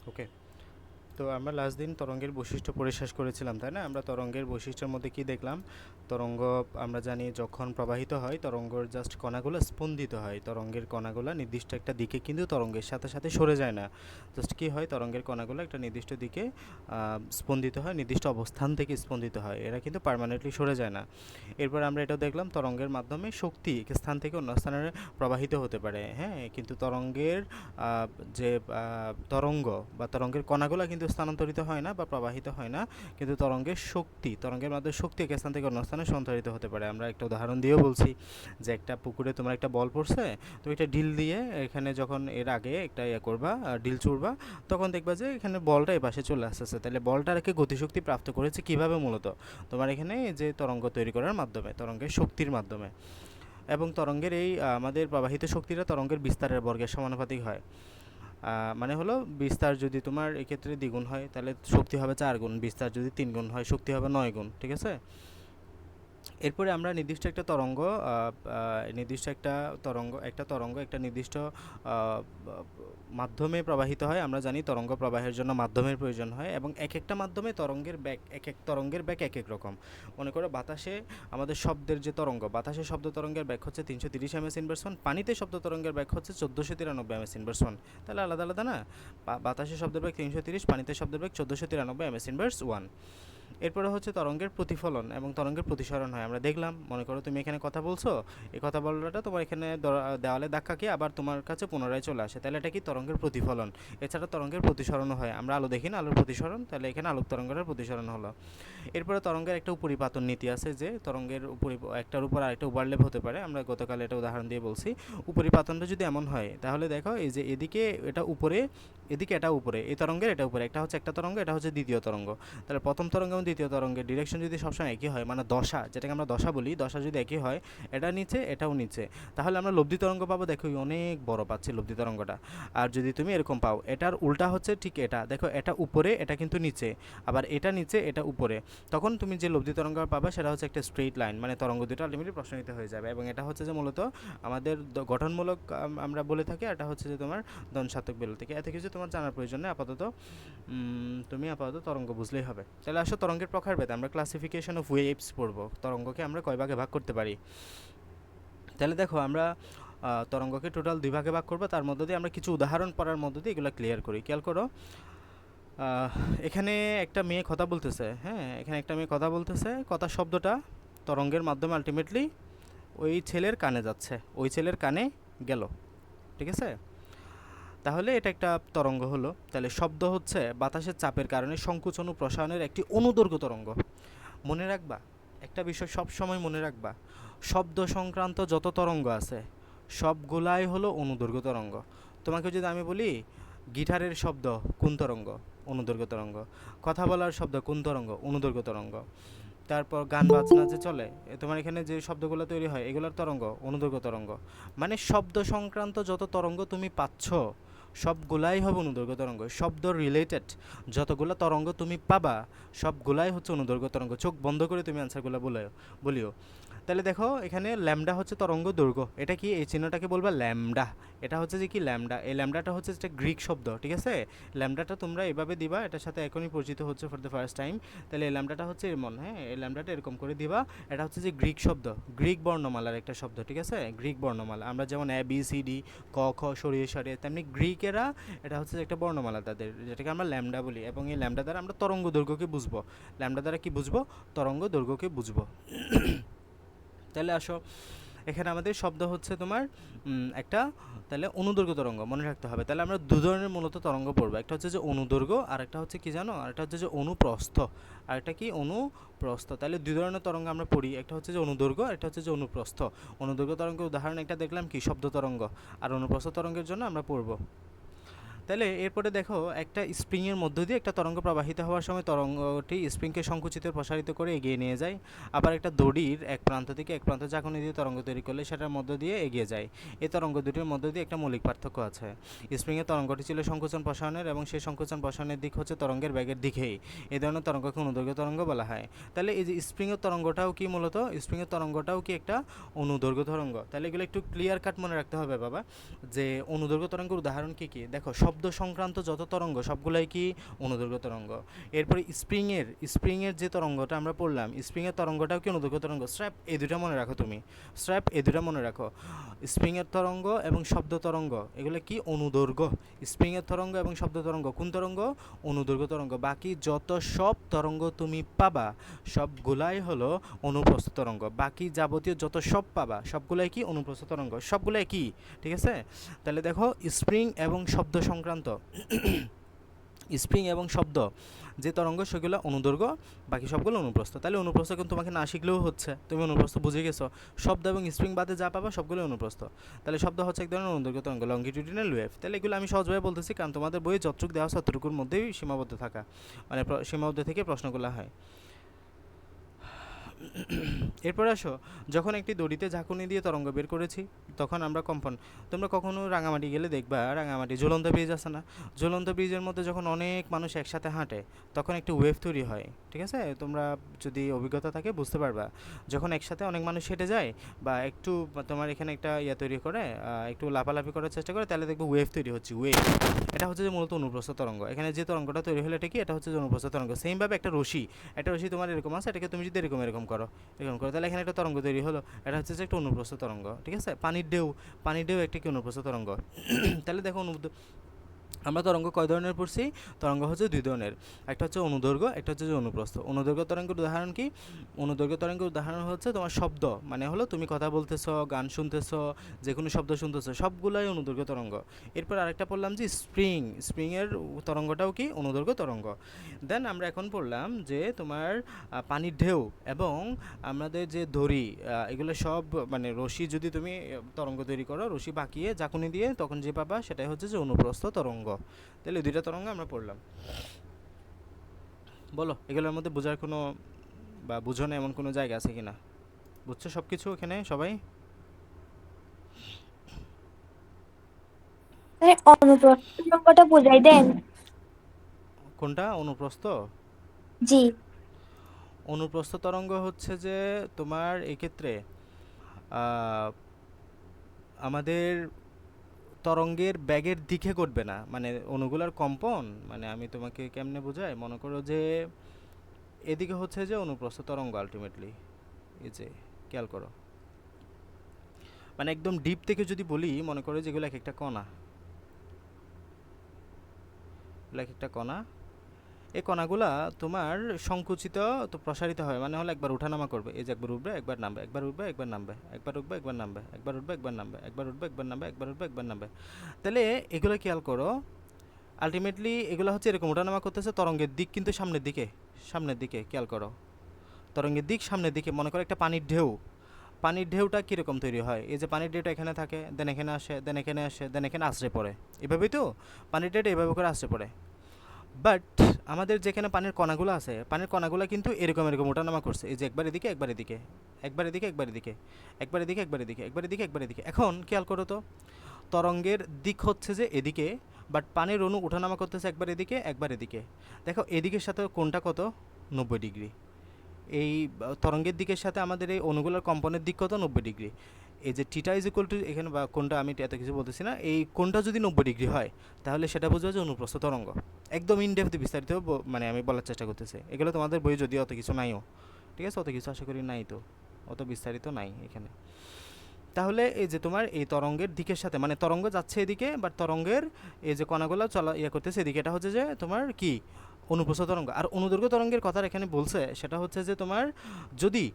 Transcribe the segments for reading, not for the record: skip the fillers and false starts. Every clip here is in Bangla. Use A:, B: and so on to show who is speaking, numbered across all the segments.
A: ওকে, তো আমরা লাস্ট দিন তরঙ্গের বৈশিষ্ট্য পড়ে শেষ করেছিলাম, তাই না? আমরা তরঙ্গের বৈশিষ্ট্যের মধ্যে কি দেখলাম? তরঙ্গ আমরা জানি যখন প্রবাহিত হয় তরঙ্গর জাস্ট কণাগুলো স্পন্দিত হয়। তরঙ্গের কণাগুলো নির্দিষ্ট একটা দিকে কিন্তু তরঙ্গের সাথে সাথে সরে যায় না। জাস্ট কি হয়, তরঙ্গের কণাগুলো একটা নির্দিষ্ট দিকে স্পন্দিত হয়, নির্দিষ্ট অবস্থান থেকে স্পন্দিত হয়, এরা কিন্তু পার্মানেন্টলি সরে যায় না। এরপর আমরা এটাও দেখলাম তরঙ্গের মাধ্যমে শক্তি এক স্থান থেকে অন্য স্থানে প্রবাহিত হতে পারে। হ্যাঁ, কিন্তু তরঙ্গের যে তরঙ্গ বা তরঙ্গের কণাগুলো কিন্তু স্থানান্তরিত হয় না বা প্রবাহিত হয় না, কিন্তু তরঙ্গের শক্তি, তরঙ্গের মাধ্যমে শক্তি এক স্থান থেকে অন্য স্থানে সঞ্চারিত হতে পারে। আমরা একটা উদাহরণ দিয়েও বলছি যে একটা পুকুরে তোমার একটা বল পড়ছে, তো এটা ঢিল দিয়ে এখানে যখন এর আগে একটা ইয়ে করবা, ঢিল ছুড়বা, তখন দেখবা যে এখানে বলটা এই পাশে চলে আসতেছে। তাহলে বলটাকে গতিশক্তি প্রাপ্ত করেছে কিভাবে? মূলত তোমার এখানে যে তরঙ্গ তৈরি করার মাধ্যমে, তরঙ্গের শক্তির মাধ্যমে। এবং তরঙ্গের এই আমাদের প্রবাহিত শক্তিটা তরঙ্গের বিস্তারের বর্গের সমানুপাতিক হয়। মানে হলো বিস্তার যদি তোমার এক্ষেত্রে দ্বিগুণ হয় তাহলে শক্তি হবে 4 গুণ, বিস্তার যদি 3 গুণ হয় শক্তি হবে 9 গুণ। ঠিক আছে? এরপরে আমরা নির্দিষ্ট একটা তরঙ্গ, একটা নির্দিষ্ট মাধ্যমে প্রবাহিত হয়। আমরা জানি তরঙ্গ প্রবাহের জন্য মাধ্যমের প্রয়োজন হয়, এবং এক একটা মাধ্যমে তরঙ্গের ব্যাক, এক এক তরঙ্গের ব্যাক এক এক রকম। মনে করো বাতাসে আমাদের শব্দের যে তরঙ্গ, বাতাসে শব্দ তরঙ্গের ব্যাক হচ্ছে 330 ms ইনভার্স 1, পানিতে শব্দ তরঙ্গের ব্যাক হচ্ছে 1493 ms ইনভার্স 1। তাহলে আলাদা আলাদা না? বাতাসে শব্দের ব্যাক 330, পানিতে শব্দের ব্যাক 1493 ms ইনভার্স 1। এরপরে হচ্ছে তরঙ্গের প্রতিফলন এবং তরঙ্গের প্রতিসরণ হয়। আমরা দেখলাম, মনে করো তুমি এখানে কথা বলছো, এই কথা বলাটা তোমার এখানে দেওয়ালে ধাক্কা খেয়ে আবার তোমার কাছে পুনরায় চলে আসে, তাহলে এটা কি? তরঙ্গের প্রতিফলন। এছাড়া তরঙ্গের প্রতিসরণও হয়। আমরা আলো দেখি না, আলোর প্রতিসরণ, তাহলে এখানে আলোক তরঙ্গের প্রতিসরণ হলো। এরপরে তরঙ্গের একটা উপরিপাতন নীতি আছে, যে তরঙ্গের একটার উপর আরেকটা ওভারল্যাপ হতে পারে। আমরা গতকাল এটা উদাহরণ দিয়ে বলছি। উপরিপাতনটা যদি এমন হয়, তাহলে দেখো এই যে এদিকে এটা উপরে, এদিকে এটা উপরে, এই তরঙ্গের এটা উপরে, একটা হচ্ছে একটা তরঙ্গ, এটা হচ্ছে দ্বিতীয় তরঙ্গ। তাহলে প্রথম তরঙ্গ এবং দ্বিতীয় তরঙ্গের ডিরেকশন যদি সবসময় একই হয়, মানে দশা, যেটাকে আমরা দশা বলি, দশা যদি একই হয়, এটা নিচে এটাও নিচে, তাহলে আমরা লব্ধি তরঙ্গ পাবো। দেখো অনেক বড় পাচ্ছি লব্ধি তরঙ্গটা। আর যদি তুমি এরকম পাও, এটার উল্টা হচ্ছে ঠিক এটা, দেখো এটা উপরে, এটা কিন্তু নিচে, আবার এটা নিচে, এটা উপরে, তখন তুমি যে লব্ধি তরঙ্গ পাবা সেটা হচ্ছে একটা স্ট্রেইট লাইন, মানে তরঙ্গ দুটো আলটিমেটলি প্রসারিত হয়ে যাবে। এবং এটা হচ্ছে যে মূলত আমাদের গঠনমূলক আমরা বলে থাকি। এটা হচ্ছে যে তোমার ধ্বনসাত্মক বেল থেকে। এত কিছু তোমার জানার প্রয়োজন নেই আপাতত। তুমি আপাতত তরঙ্গ বুঝলেই হবে। তাহলে আসো তরঙ্গের প্রকারভেদ, আমরা ক্লাসিফিকেশন অফ ওয়েভস পড়বো। তরঙ্গকে আমরা কয় ভাগে ভাগ করতে পারি? তাহলে দেখো আমরা তরঙ্গকে টোটাল 2 ভাগে ভাগ করবো। তার মধ্য দিয়ে আমরা কিছু উদাহরণ পড়ার মধ্য দিয়ে এগুলো ক্লিয়ার করি। খেয়াল করো, এখানে একটা মেয়ে কথা বলতেছে। হ্যাঁ, এখানে একটা মেয়ে কথা বলতেছে, কথা শব্দটা তরঙ্গের মাধ্যমে আলটিমেটলি ওই ছেলের কানে যাচ্ছে, ওই ছেলের কানে গেল। ঠিক আছে? তাহলে এটা একটা তরঙ্গ হলো। তাহলে শব্দ হচ্ছে বাতাসের চাপের কারণে সংকুচন ও প্রসারণের একটি অনুদৈর্ঘ্য তরঙ্গ। মনে রাখবা একটা বিষয়, সব সময় মনে রাখবা, শব্দ সংক্রান্ত যত তরঙ্গ আছে সবগুলাই হলো অনুদৈর্ঘ্য তরঙ্গ। তোমাকে যদি আমি বলি গিটারের শব্দ কোন তরঙ্গ? অনুদৈর্ঘ্য তরঙ্গ। কথা বলার শব্দ কোন তরঙ্গ? অনুদৈর্ঘ্য তরঙ্গ। তারপর গান বাজনা যে চলে, তোমার এখানে যে শব্দগুলো তৈরি হয় এগুলোর তরঙ্গ অনুদৈর্ঘ্য তরঙ্গ। মানে শব্দ সংক্রান্ত যত তরঙ্গ তুমি পাচ্ছ সবগুলাই হবে অনুদৈর্ঘ্য তরঙ্গ। শব্দ রিলেটেড যতগুলো তরঙ্গ তুমি পাবা সবগুলাই হচ্ছে অনুদৈর্ঘ্য তরঙ্গ। চোখ বন্ধ করে তুমি অ্যান্সারগুলো বলিও। তাহলে দেখো এখানে ল্যামডা হচ্ছে তরঙ্গ দৈর্ঘ্য। এটা কি? এই চিহ্নটাকে বলবা ল্যামডা। এটা হচ্ছে যে কি? ল্যামডা। এই ল্যামডাটা হচ্ছে একটা গ্রিক শব্দ। ঠিক আছে? ল্যামডাটা তোমরা এভাবে দিবা, এটার সাথে এখনই পরিচিত হচ্ছে ফর দ্য ফার্স্ট টাইম। তাহলে এই ল্যামডাটা হচ্ছে এমন, হ্যাঁ, এই ল্যামডাটা এরকম করে দিবা। এটা হচ্ছে যে গ্রিক শব্দ, গ্রিক বর্ণমালার একটা শব্দ। ঠিক আছে? গ্রিক বর্ণমালা, আমরা যেমন এ বি সি ডি ক খ সরিয়ে সরিয়ে, তেমনি গ্রিকেরা এটা হচ্ছে একটা বর্ণমালা তাদের, যেটাকে আমরা ল্যামডা বলি। এবং এই ল্যামডা দ্বারা আমরা তরঙ্গ দৈর্ঘ্যকে বুঝবো। ল্যামডা দ্বারা কি বুঝবো? তরঙ্গ দৈর্ঘ্যকে বুঝবো। তাহলে আসো, এখানে আমাদের শব্দ হচ্ছে তোমার একটা, তাহলে অনুদৈর্ঘ্য তরঙ্গ মনে রাখতে হবে। তাহলে আমরা দু ধরনের মূলত তরঙ্গ পড়বো, একটা হচ্ছে যে অনুদৈর্ঘ্য, আর একটা হচ্ছে কি জানো, আর একটা হচ্ছে যে অনুপ্রস্থ, আর একটা কি? অনুপ্রস্থ। তাহলে দুই ধরনের তরঙ্গ আমরা পড়ি, একটা হচ্ছে যে অনুদৈর্ঘ্য, আর একটা হচ্ছে যে অনুপ্রস্থ। অনুদৈর্ঘ্য তরঙ্গের উদাহরণ একটা দেখলাম কি? শব্দ তরঙ্গ। আর অনুপ্রস্থ তরঙ্গের জন্য আমরা পড়বো। তাহলে এরপরে দেখো, একটা স্প্রিংয়ের মধ্য দিয়ে একটা তরঙ্গ প্রবাহিত হওয়ার সময় তরঙ্গটি স্প্রিংকে সংকুচিত প্রসারিত করে এগিয়ে নিয়ে যায়। আবার একটা দড়ির এক প্রান্ত থেকে এক প্রান্ত ঝাঁকুনি দিয়ে তরঙ্গ তৈরি করলে সেটার মধ্য দিয়ে এগিয়ে যায়। এই তরঙ্গ দুটির মধ্য দিয়ে একটা মৌলিক পার্থক্য আছে। স্প্রিংয়ের তরঙ্গটি ছিল সংকুচন প্রসারণের, এবং সেই সংকুচন প্রসারণের দিক হচ্ছে তরঙ্গের বেগের দিকেই। এই ধরনের তরঙ্গকে অনুদৈর্ঘ্য তরঙ্গ বলা হয়। তাহলে এই যে স্প্রিংয়ের তরঙ্গটাও কি? মূলত স্প্রিংয়ের তরঙ্গটাও কি একটা অনুদৈর্ঘ্য তরঙ্গ? তাহলে এগুলো একটু ক্লিয়ার কাট মনে রাখতে হবে বাবা, যে অনুদৈর্ঘ্য তরঙ্গের উদাহরণ কী কী। দেখো, শব্দ শব্দ সংক্রান্ত যত তরঙ্গ সবগুলাই কি অনুদৈর্ঘ্য তরঙ্গ। এরপরে স্প্রিংয়ের যে তরঙ্গটা আমরা পড়লাম, স্প্রিংয়ের তরঙ্গটাও কি অনুদৈর্ঘ্য তরঙ্গ। স্ট্র্যাপ এই দুটা মনে রাখো তুমি, স্ট্র্যাপ এই দুটা মনে রাখো। স্প্রিংয়ের তরঙ্গ এবং শব্দ তরঙ্গ এগুলো কি অনুদৈর্ঘ্য। স্প্রিংয়ের তরঙ্গ এবং শব্দ তরঙ্গ কোন তরঙ্গ, অনুদৈর্ঘ্য তরঙ্গ। বাকি যত সব তরঙ্গ তুমি পাবা সবগুলাই হলো অনুপ্রস্থ তরঙ্গ। বাকি যাবতীয় যত সব পাবা সবগুলাই কি অনুপ্রস্থ তরঙ্গ, সবগুলাই কি, ঠিক আছে। তাহলে দেখো স্প্রিং এবং শব্দ সংক্রান্ত স্প্রিং এবং শব্দ যে তরঙ্গ সেগুলো অনুদৈর্ঘ্য, বাকি সবগুলো অনুপ্রস্থ। তাহলে অনুপ্রস্থ কিন্তু তোমাকে না শিখলেও হচ্ছে, তুমি অনুপ্রস্থ বুঝে গেছো। শব্দ এবং স্প্রিং বাদে যা পাবা সবগুলো অনুপ্রস্থ। তাহলে শব্দ হচ্ছে এক ধরনের অনুদৈর্ঘ্য তরঙ্গ, লঙ্গিটিউডিনাল ওয়েভ। তাহলে এগুলো আমি সহজভাবে বলতেছি কারণ তোমাদের বইয়ে যতটুকু দেওয়া আছে ততটুকুর মধ্যেই সীমাবদ্ধ থাকা, মানে সীমাবদ্ধ থেকে প্রশ্নগুলো হয়। এরপর আসো, যখন একটি দড়িতে ঝাঁকুনি দিয়ে তরঙ্গ বের করেছি তখন আমরা কম্পন। তোমরা কখনো রাঙামাটি গেলে দেখবা, রাঙামাটি ঝুলন্ত ব্রিজ আছে না, ঝুলন্ত ব্রিজের মধ্যে যখন অনেক মানুষ একসাথে হাঁটে তখন একটি ওয়েভ তৈরি হয়, ঠিক আছে। তোমরা যদি অভিজ্ঞতা থাকে বুঝতে পারবা, যখন একসাথে অনেক মানুষ হেঁটে যায় বা একটু তোমার এখানে একটা তৈরি করে, একটু লাফালাফি করার চেষ্টা করে, তাহলে দেখবে ওয়েভ তৈরি হচ্ছে, ওয়েভ। এটা হচ্ছে যে মূলত অনুপ্রস্থ তরঙ্গ। এখানে যে তরঙ্গটা তৈরি হলো এটা কি, এটা হচ্ছে যে অনুপ্রস্থ তরঙ্গ। সেমভাবে একটা রশি তোমার এরকম আছে, এটাকে তুমি যদি এরকম করো তাহলে এখানে একটা তরঙ্গ তৈরি হলো, এটা হচ্ছে যে একটা অনুপ্রস্থ তরঙ্গ, ঠিক আছে। পানির ঢেউ একটা কি অনুপ্রস্থ তরঙ্গ। তাহলে দেখো আমরা তরঙ্গ কয় ধরনের পড়ছি, তরঙ্গ হচ্ছে দুই ধরনের, একটা হচ্ছে অনুদৈর্ঘ্য, একটা হচ্ছে যে অনুপ্রস্থ। অনুদৈর্ঘ্য তরঙ্গের উদাহরণ কি, অনুদৈর্ঘ্য তরঙ্গের উদাহরণ হচ্ছে তোমার শব্দ, মানে হলো তুমি কথা বলতেছো, গান শুনতেছো, যে কোনো শব্দ শুনতেছো, সবগুলাই অনুদৈর্ঘ্য তরঙ্গ। এরপর আরেকটা পড়লাম যে স্প্রিংয়ের তরঙ্গটাও কি অনুদৈর্ঘ্য তরঙ্গ। দেন আমরা এখন পড়লাম যে তোমার পানির ঢেউ এবং আমাদের যে দড়ি, এগুলো সব মানে রশি যদি তুমি তরঙ্গ তৈরি করো, রশি বাঁকিয়ে ঝাঁকুনি দিয়ে, তখন যে পাবা সেটাই হচ্ছে যে অনুপ্রস্থ তরঙ্গ। তাহলে দুইটা তরঙ্গ আমরা পড়লাম। বলো এগুলোর মধ্যে বোঝার কোনো বা বুঝো না এমন কোনো জায়গা আছে কিনা, বুঝছো সব কিছু এখানে সবাই?
B: অনুপ্রস্থ তরঙ্গটা বোঝাই দেন।
A: কোনটা অনুপ্রস্থ?
B: জি।
A: অনুপ্রস্থ তরঙ্গ হচ্ছে যে তোমার এক্ষেত্রে আমাদের তরঙ্গের ব্যাগের দিকে ঘটবে না, মানে অণুগুলার কম্পন, মানে আমি তোমাকে কেমনে বোঝাই, মনে করো যে এদিকে হচ্ছে যে অনুপ্রস্থ তরঙ্গ আলটিমেটলি, এই যে খেয়াল করো, মানে একদম ডিপ থেকে যদি বলি, মনে করো যেগুলো এক একটা কণা, এক একটা কণা, এই কণাগুলা তোমার সংকুচিত তো প্রসারিত হয়, মানে হলো একবার উঠানামা করবে, এই যে একবার উঠবে একবার নামবে, একবার উঠবে একবার নামবে, একবার উঠবে একবার নামবে, একবার উঠবে একবার নামবে, একবার উঠবে একবার নামবে, একবার উঠবে একবার নামবে। তাহলে এগুলো খেয়াল করো, আলটিমেটলি এগুলো হচ্ছে এরকম ওঠানামা করতেছে, তরঙ্গের দিক কিন্তু সামনের দিকে খেয়াল করো, তরঙ্গের দিক সামনের দিকে। মনে করো একটা পানির ঢেউটা কীরকম তৈরি হয়, এই যে পানির ঢেউটা এখানে থাকে, দেন এখানে আসে, দেন এখানে আসে, দেন এখানে আশ্রে পড়ে, এভাবেই তো পানির ঢেউটা এভাবে করে আশ্রে পড়ে। বাট আমাদের যেখানে পানির কণাগুলো আছে, পানির কণাগুলো কিন্তু এরকম ওঠানামা করছে, এই যে একবার এদিকে একবার এদিকে, একবার এদিকে একবার এদিকে, একবার এদিকে একবার এদিকে, একবার এদিকে একবার এদিকে। এখন খেয়াল করো তো, তরঙ্গের দিক হচ্ছে যে এদিকে, বাট পানির অণু ওঠানামা করতেছে একবার এদিকে একবার এদিকে। দেখো এদিকের সাথে কোনটা কত, 90 ডিগ্রি। এই তরঙ্গের দিকের সাথে আমাদের এই অণুগুলোর কম্পনের দিক কত, 90 ডিগ্রি। এই যে থিটা ইজ ইকুয়াল টু, এখানে বা কোনটা আমি এত কিছু বলতেছি না, এই কোনটা যদি 90 ডিগ্রি হয় তাহলে সেটা বোঝা যায় অনুপ্রস্থ তরঙ্গ। একদম ইনডেপথ বিস্তারিত মানে আমি বলার চেষ্টা করতেছি, এগুলো তোমাদের বই যদিও অত কিছু নাইও, ঠিক আছে, অত কিছু আশা করি নাই, তো অত বিস্তারিত নাই এখানে। তাহলে এই যে তোমার এই তরঙ্গের দিকের সাথে, মানে তরঙ্গ যাচ্ছে এদিকে, বাট তরঙ্গের এই যে কণাগুলো করতেছে এদিকে, এটা হচ্ছে যে তোমার কি অনুপ্রস্থ তরঙ্গ। আর অনুদৈর্ঘ্য তরঙ্গের কথা এখানে বলছে, সেটা হচ্ছে যে তোমার যদি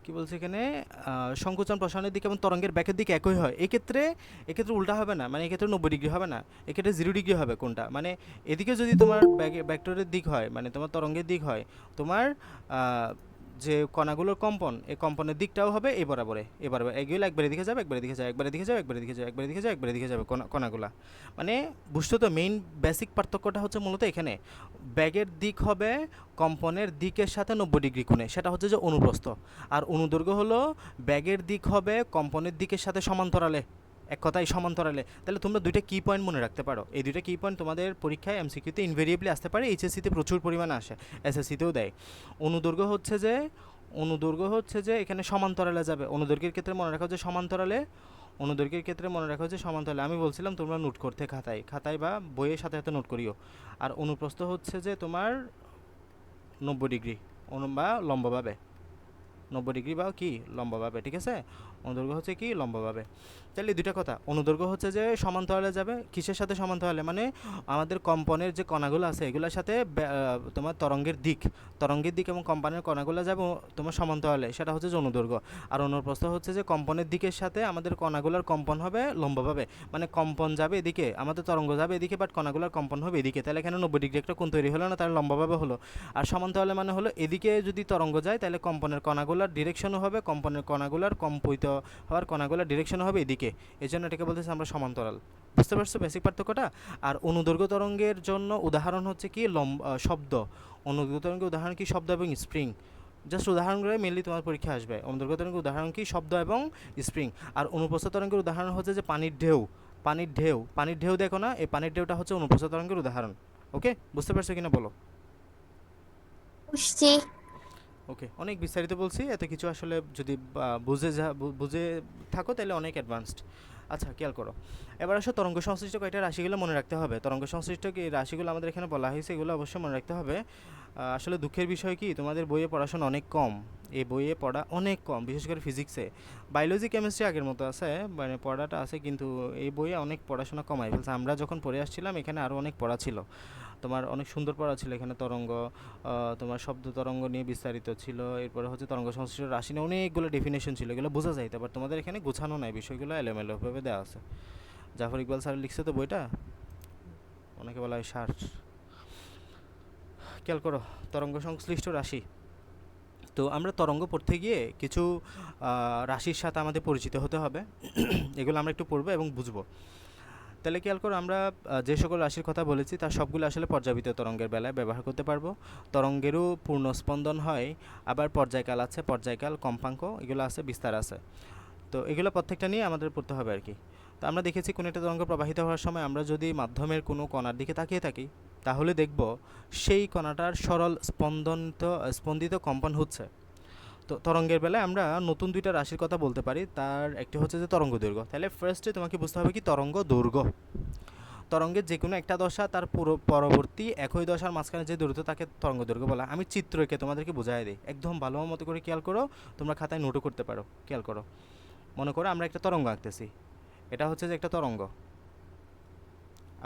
A: কি বলছে এখানে, সংকোচন প্রসারণের দিকে এবং তরঙ্গের ব্যাকের দিকে একই হয়, এক্ষেত্রে উল্টা হবে না, মানে এক্ষেত্রে 90 ডিগ্রি হবে না, এক্ষেত্রে 0 ডিগ্রি হবে। কোনটা, মানে এদিকে যদি তোমার ব্যাক্টরের দিক হয়, মানে তোমার তরঙ্গের দিক হয়, তোমার যে কণাগুলোর কম্পন, এই কম্পনের দিকটাও হবে এই বরাবরে, এগুলো একবার এদিকে যাবে, একবার এদিকে যাবে, একবার এদিকে যাবে, একবার এদিকে যাবে, একবার এদিকে যাবে, একবার এদিকে যাবে কণাগুলা। মানে বুঝছো তো, মেইন বেসিক পার্থক্যটা হচ্ছে মূলত এখানে, ব্যাগের দিক হবে কম্পনের দিকের সাথে 90 ডিগ্রি কোণে, সেটা হচ্ছে যে অনুপ্রস্থ। আর অনুদৈর্ঘ্য হলো ব্যাগের দিক হবে কম্পনের দিকের সাথে সমান্তরালে, এক কথায় সমান্তরালে। তাহলে তোমরা দুইটা কি পয়েন্ট মনে রাখতে পারো, এই দুইটা কি পয়েন্ট তোমাদের পরীক্ষায় এমসিকিউতে ইনভেরিয়েবলি আসতে পারে, এইচএসসিতে প্রচুর পরিমাণে আসে, এসএসসিতেও দেয়। অনুদৈর্ঘ্য হচ্ছে যে এখানে সমান্তরালে যাবে, অনুদৈর্ঘ্যের ক্ষেত্রে মনে রাখা হচ্ছে সমান্তরালে, অনুদৈর্ঘ্যের ক্ষেত্রে মনে রাখা হচ্ছে সমান্তরালে, আমি বলছিলাম তোমরা নোট করতে খাতায় খাতায় বা বইয়ের সাথে সাথে নোট করিও। আর অনুপ্রস্থ হচ্ছে যে তোমার 90 ডিগ্রি বা লম্বভাবে, 90 ডিগ্রি বা কি লম্বভাবে, ঠিক আছে। অনুদৈর্ঘ্য হচ্ছে কি লম্বভাবে। তাহলে দুইটা কথা, অনুদৈর্ঘ্য হচ্ছে যে সমান্তরালে যাবে, কিসের সাথে সমান্তরালে, মানে আমাদের কম্পনের যে কণাগুলো আছে এগুলোর সাথে তোমার তরঙ্গের দিক এবং কম্পনের কণাগুলো যাবে তোমার সমান্তরালে, সেটা হচ্ছে যে অনুদৈর্ঘ্য। আর অনুপ্রস্থ হচ্ছে যে কম্পনের দিকের সাথে আমাদের কণাগুলোর কম্পন হবে লম্বভাবে, মানে কম্পন যাবে এদিকে, আমাদের তরঙ্গ যাবে এদিকে, বাট কণাগুলোর কম্পন হবে এদিকে। তাহলে এখানে 90 ডিগ্রি একটা কোণ তৈরি হলো না, তাহলে লম্বভাবে হলো। আর সমান্তরালে মানে হলো এদিকে যদি তরঙ্গ যায় তাহলে কম্পনের কণাগুলোর ডিরেকশনও হবে, কম্পনের কণাগুলোর কম্পিত হওয়ার কণাগুলোর ডিরেকশন হবে এদিকে, এই জন্য এটাকে বলতেছি আমরা সমান্তরাল। বুঝতে পারছো বেসিক পার্থক্যটা? আর অনুদৈর্ঘ্য তরঙ্গের জন্য উদাহরণ হচ্ছে কি শব্দ। অনুদৈর্ঘ্য তরঙ্গের উদাহরণ কি শব্দ এবং স্প্রিং। জাস্ট উদাহরণগুলো মেনলি তোমার পরীক্ষা আসবে। অনুদৈর্ঘ্য তরঙ্গের উদাহরণ কি শব্দ এবং স্প্রিং। আর অনুপ্রস্থ তরঙ্গের উদাহরণ হচ্ছে যে পানির ঢেউ দেখো না, এই পানির ঢেউটা হচ্ছে অনুপ্রস্থ তরঙ্গের উদাহরণ। ওকে, বুঝতে পারছো কিনা বলো?
B: বুঝছি।
A: ওকে, অনেক বিস্তারিত বলছি, এত কিছু আসলে যদি বুঝে থাকো তাহলে অনেক অ্যাডভান্সড। আচ্ছা, খেয়াল করো। এবার আসো তরঙ্গ সংশ্লিষ্ট কয়টা রাশিগুলো মনে রাখতে হবে। তরঙ্গ সংশ্লিষ্ট কি রাশিগুলো আমাদের এখানে বলা হয়েছে, এগুলো অবশ্যই মনে রাখতে হবে। আসলে দুঃখের বিষয় কি, তোমাদের বইয়ে পড়াশোনা অনেক কম, এই বইয়ে পড়া অনেক কম, বিশেষ করে ফিজিক্সে। বায়োলজি কেমিস্ট্রি আগের মতো আছে, মানে পড়াটা আছে, কিন্তু এই বইয়ে অনেক পড়াশোনা কমাই ফেলছে। আমরা যখন পড়ে আসছিলাম এখানে আরও অনেক পড়া ছিল, তোমার অনেক সুন্দর পড়া ছিল এখানে। তরঙ্গ, তোমার শব্দ তরঙ্গ নিয়ে বিস্তারিত ছিল, এরপরে হচ্ছে তরঙ্গ সংশ্লিষ্ট রাশি নিয়ে অনেকগুলো ডেফিনেশন ছিল, এগুলো বোঝা যাইতে। বাট তোমাদের এখানে গোছানো নাই, বিষয়গুলো এলোমেলোভাবে দেওয়া আছে। জাফর ইকবাল স্যার লিখছে তো বইটা, অনেকে বলা হয় সার। খেয়াল করো, তরঙ্গ সংশ্লিষ্ট রাশি। তো আমরা তরঙ্গ পড়তে গিয়ে কিছু রাশির সাথে আমাদের পরিচিত হতে হবে। এগুলো আমরা একটু পড়বো এবং বুঝবো। তাহলে খেয়াল করো, আমরা যে সকল রাশির কথা বলেছি তার সবগুলো আসলে পর্যাবৃত্ত তরঙ্গের বেলায় ব্যবহার করতে পারবো। তরঙ্গেরও পূর্ণ স্পন্দন হয়, আবার পর্যায়কাল আছে, পর্যায়কাল, কম্পাঙ্ক, এগুলো আছে, বিস্তার আছে। তো এগুলো প্রত্যেকটা নিয়ে আমাদের পড়তে হবে আর কি। তো আমরা দেখেছি কোনো একটা তরঙ্গ প্রবাহিত হওয়ার সময় আমরা যদি মাধ্যমের কোনো কণার দিকে তাকিয়ে থাকি, তাহলে দেখব সেই কণাটার সরল স্পন্দিত কম্পন হচ্ছে। তো তরঙ্গের বেলায় আমরা নতুন দুইটা রাশির কথা বলতে পারি, তার একটি হচ্ছে যে তরঙ্গ দৈর্ঘ্য। তাহলে ফার্স্টে তোমাকে বুঝতে হবে কি তরঙ্গ দৈর্ঘ্য। তরঙ্গের যে কোনো একটা দশা তার পুরো পরবর্তী একই দশার মাঝখানে যে দূরত্ব তাকে তরঙ্গ দৈর্ঘ্য বলা। আমি চিত্র এঁকে তোমাদেরকে বোঝাই দিই, একদম ভালো মতো করে খেয়াল করো, তোমরা খাতায় নোটও করতে পারো। খেয়াল করো, মনে করো আমরা একটা তরঙ্গ আঁকতেছি, এটা হচ্ছে যে একটা তরঙ্গ।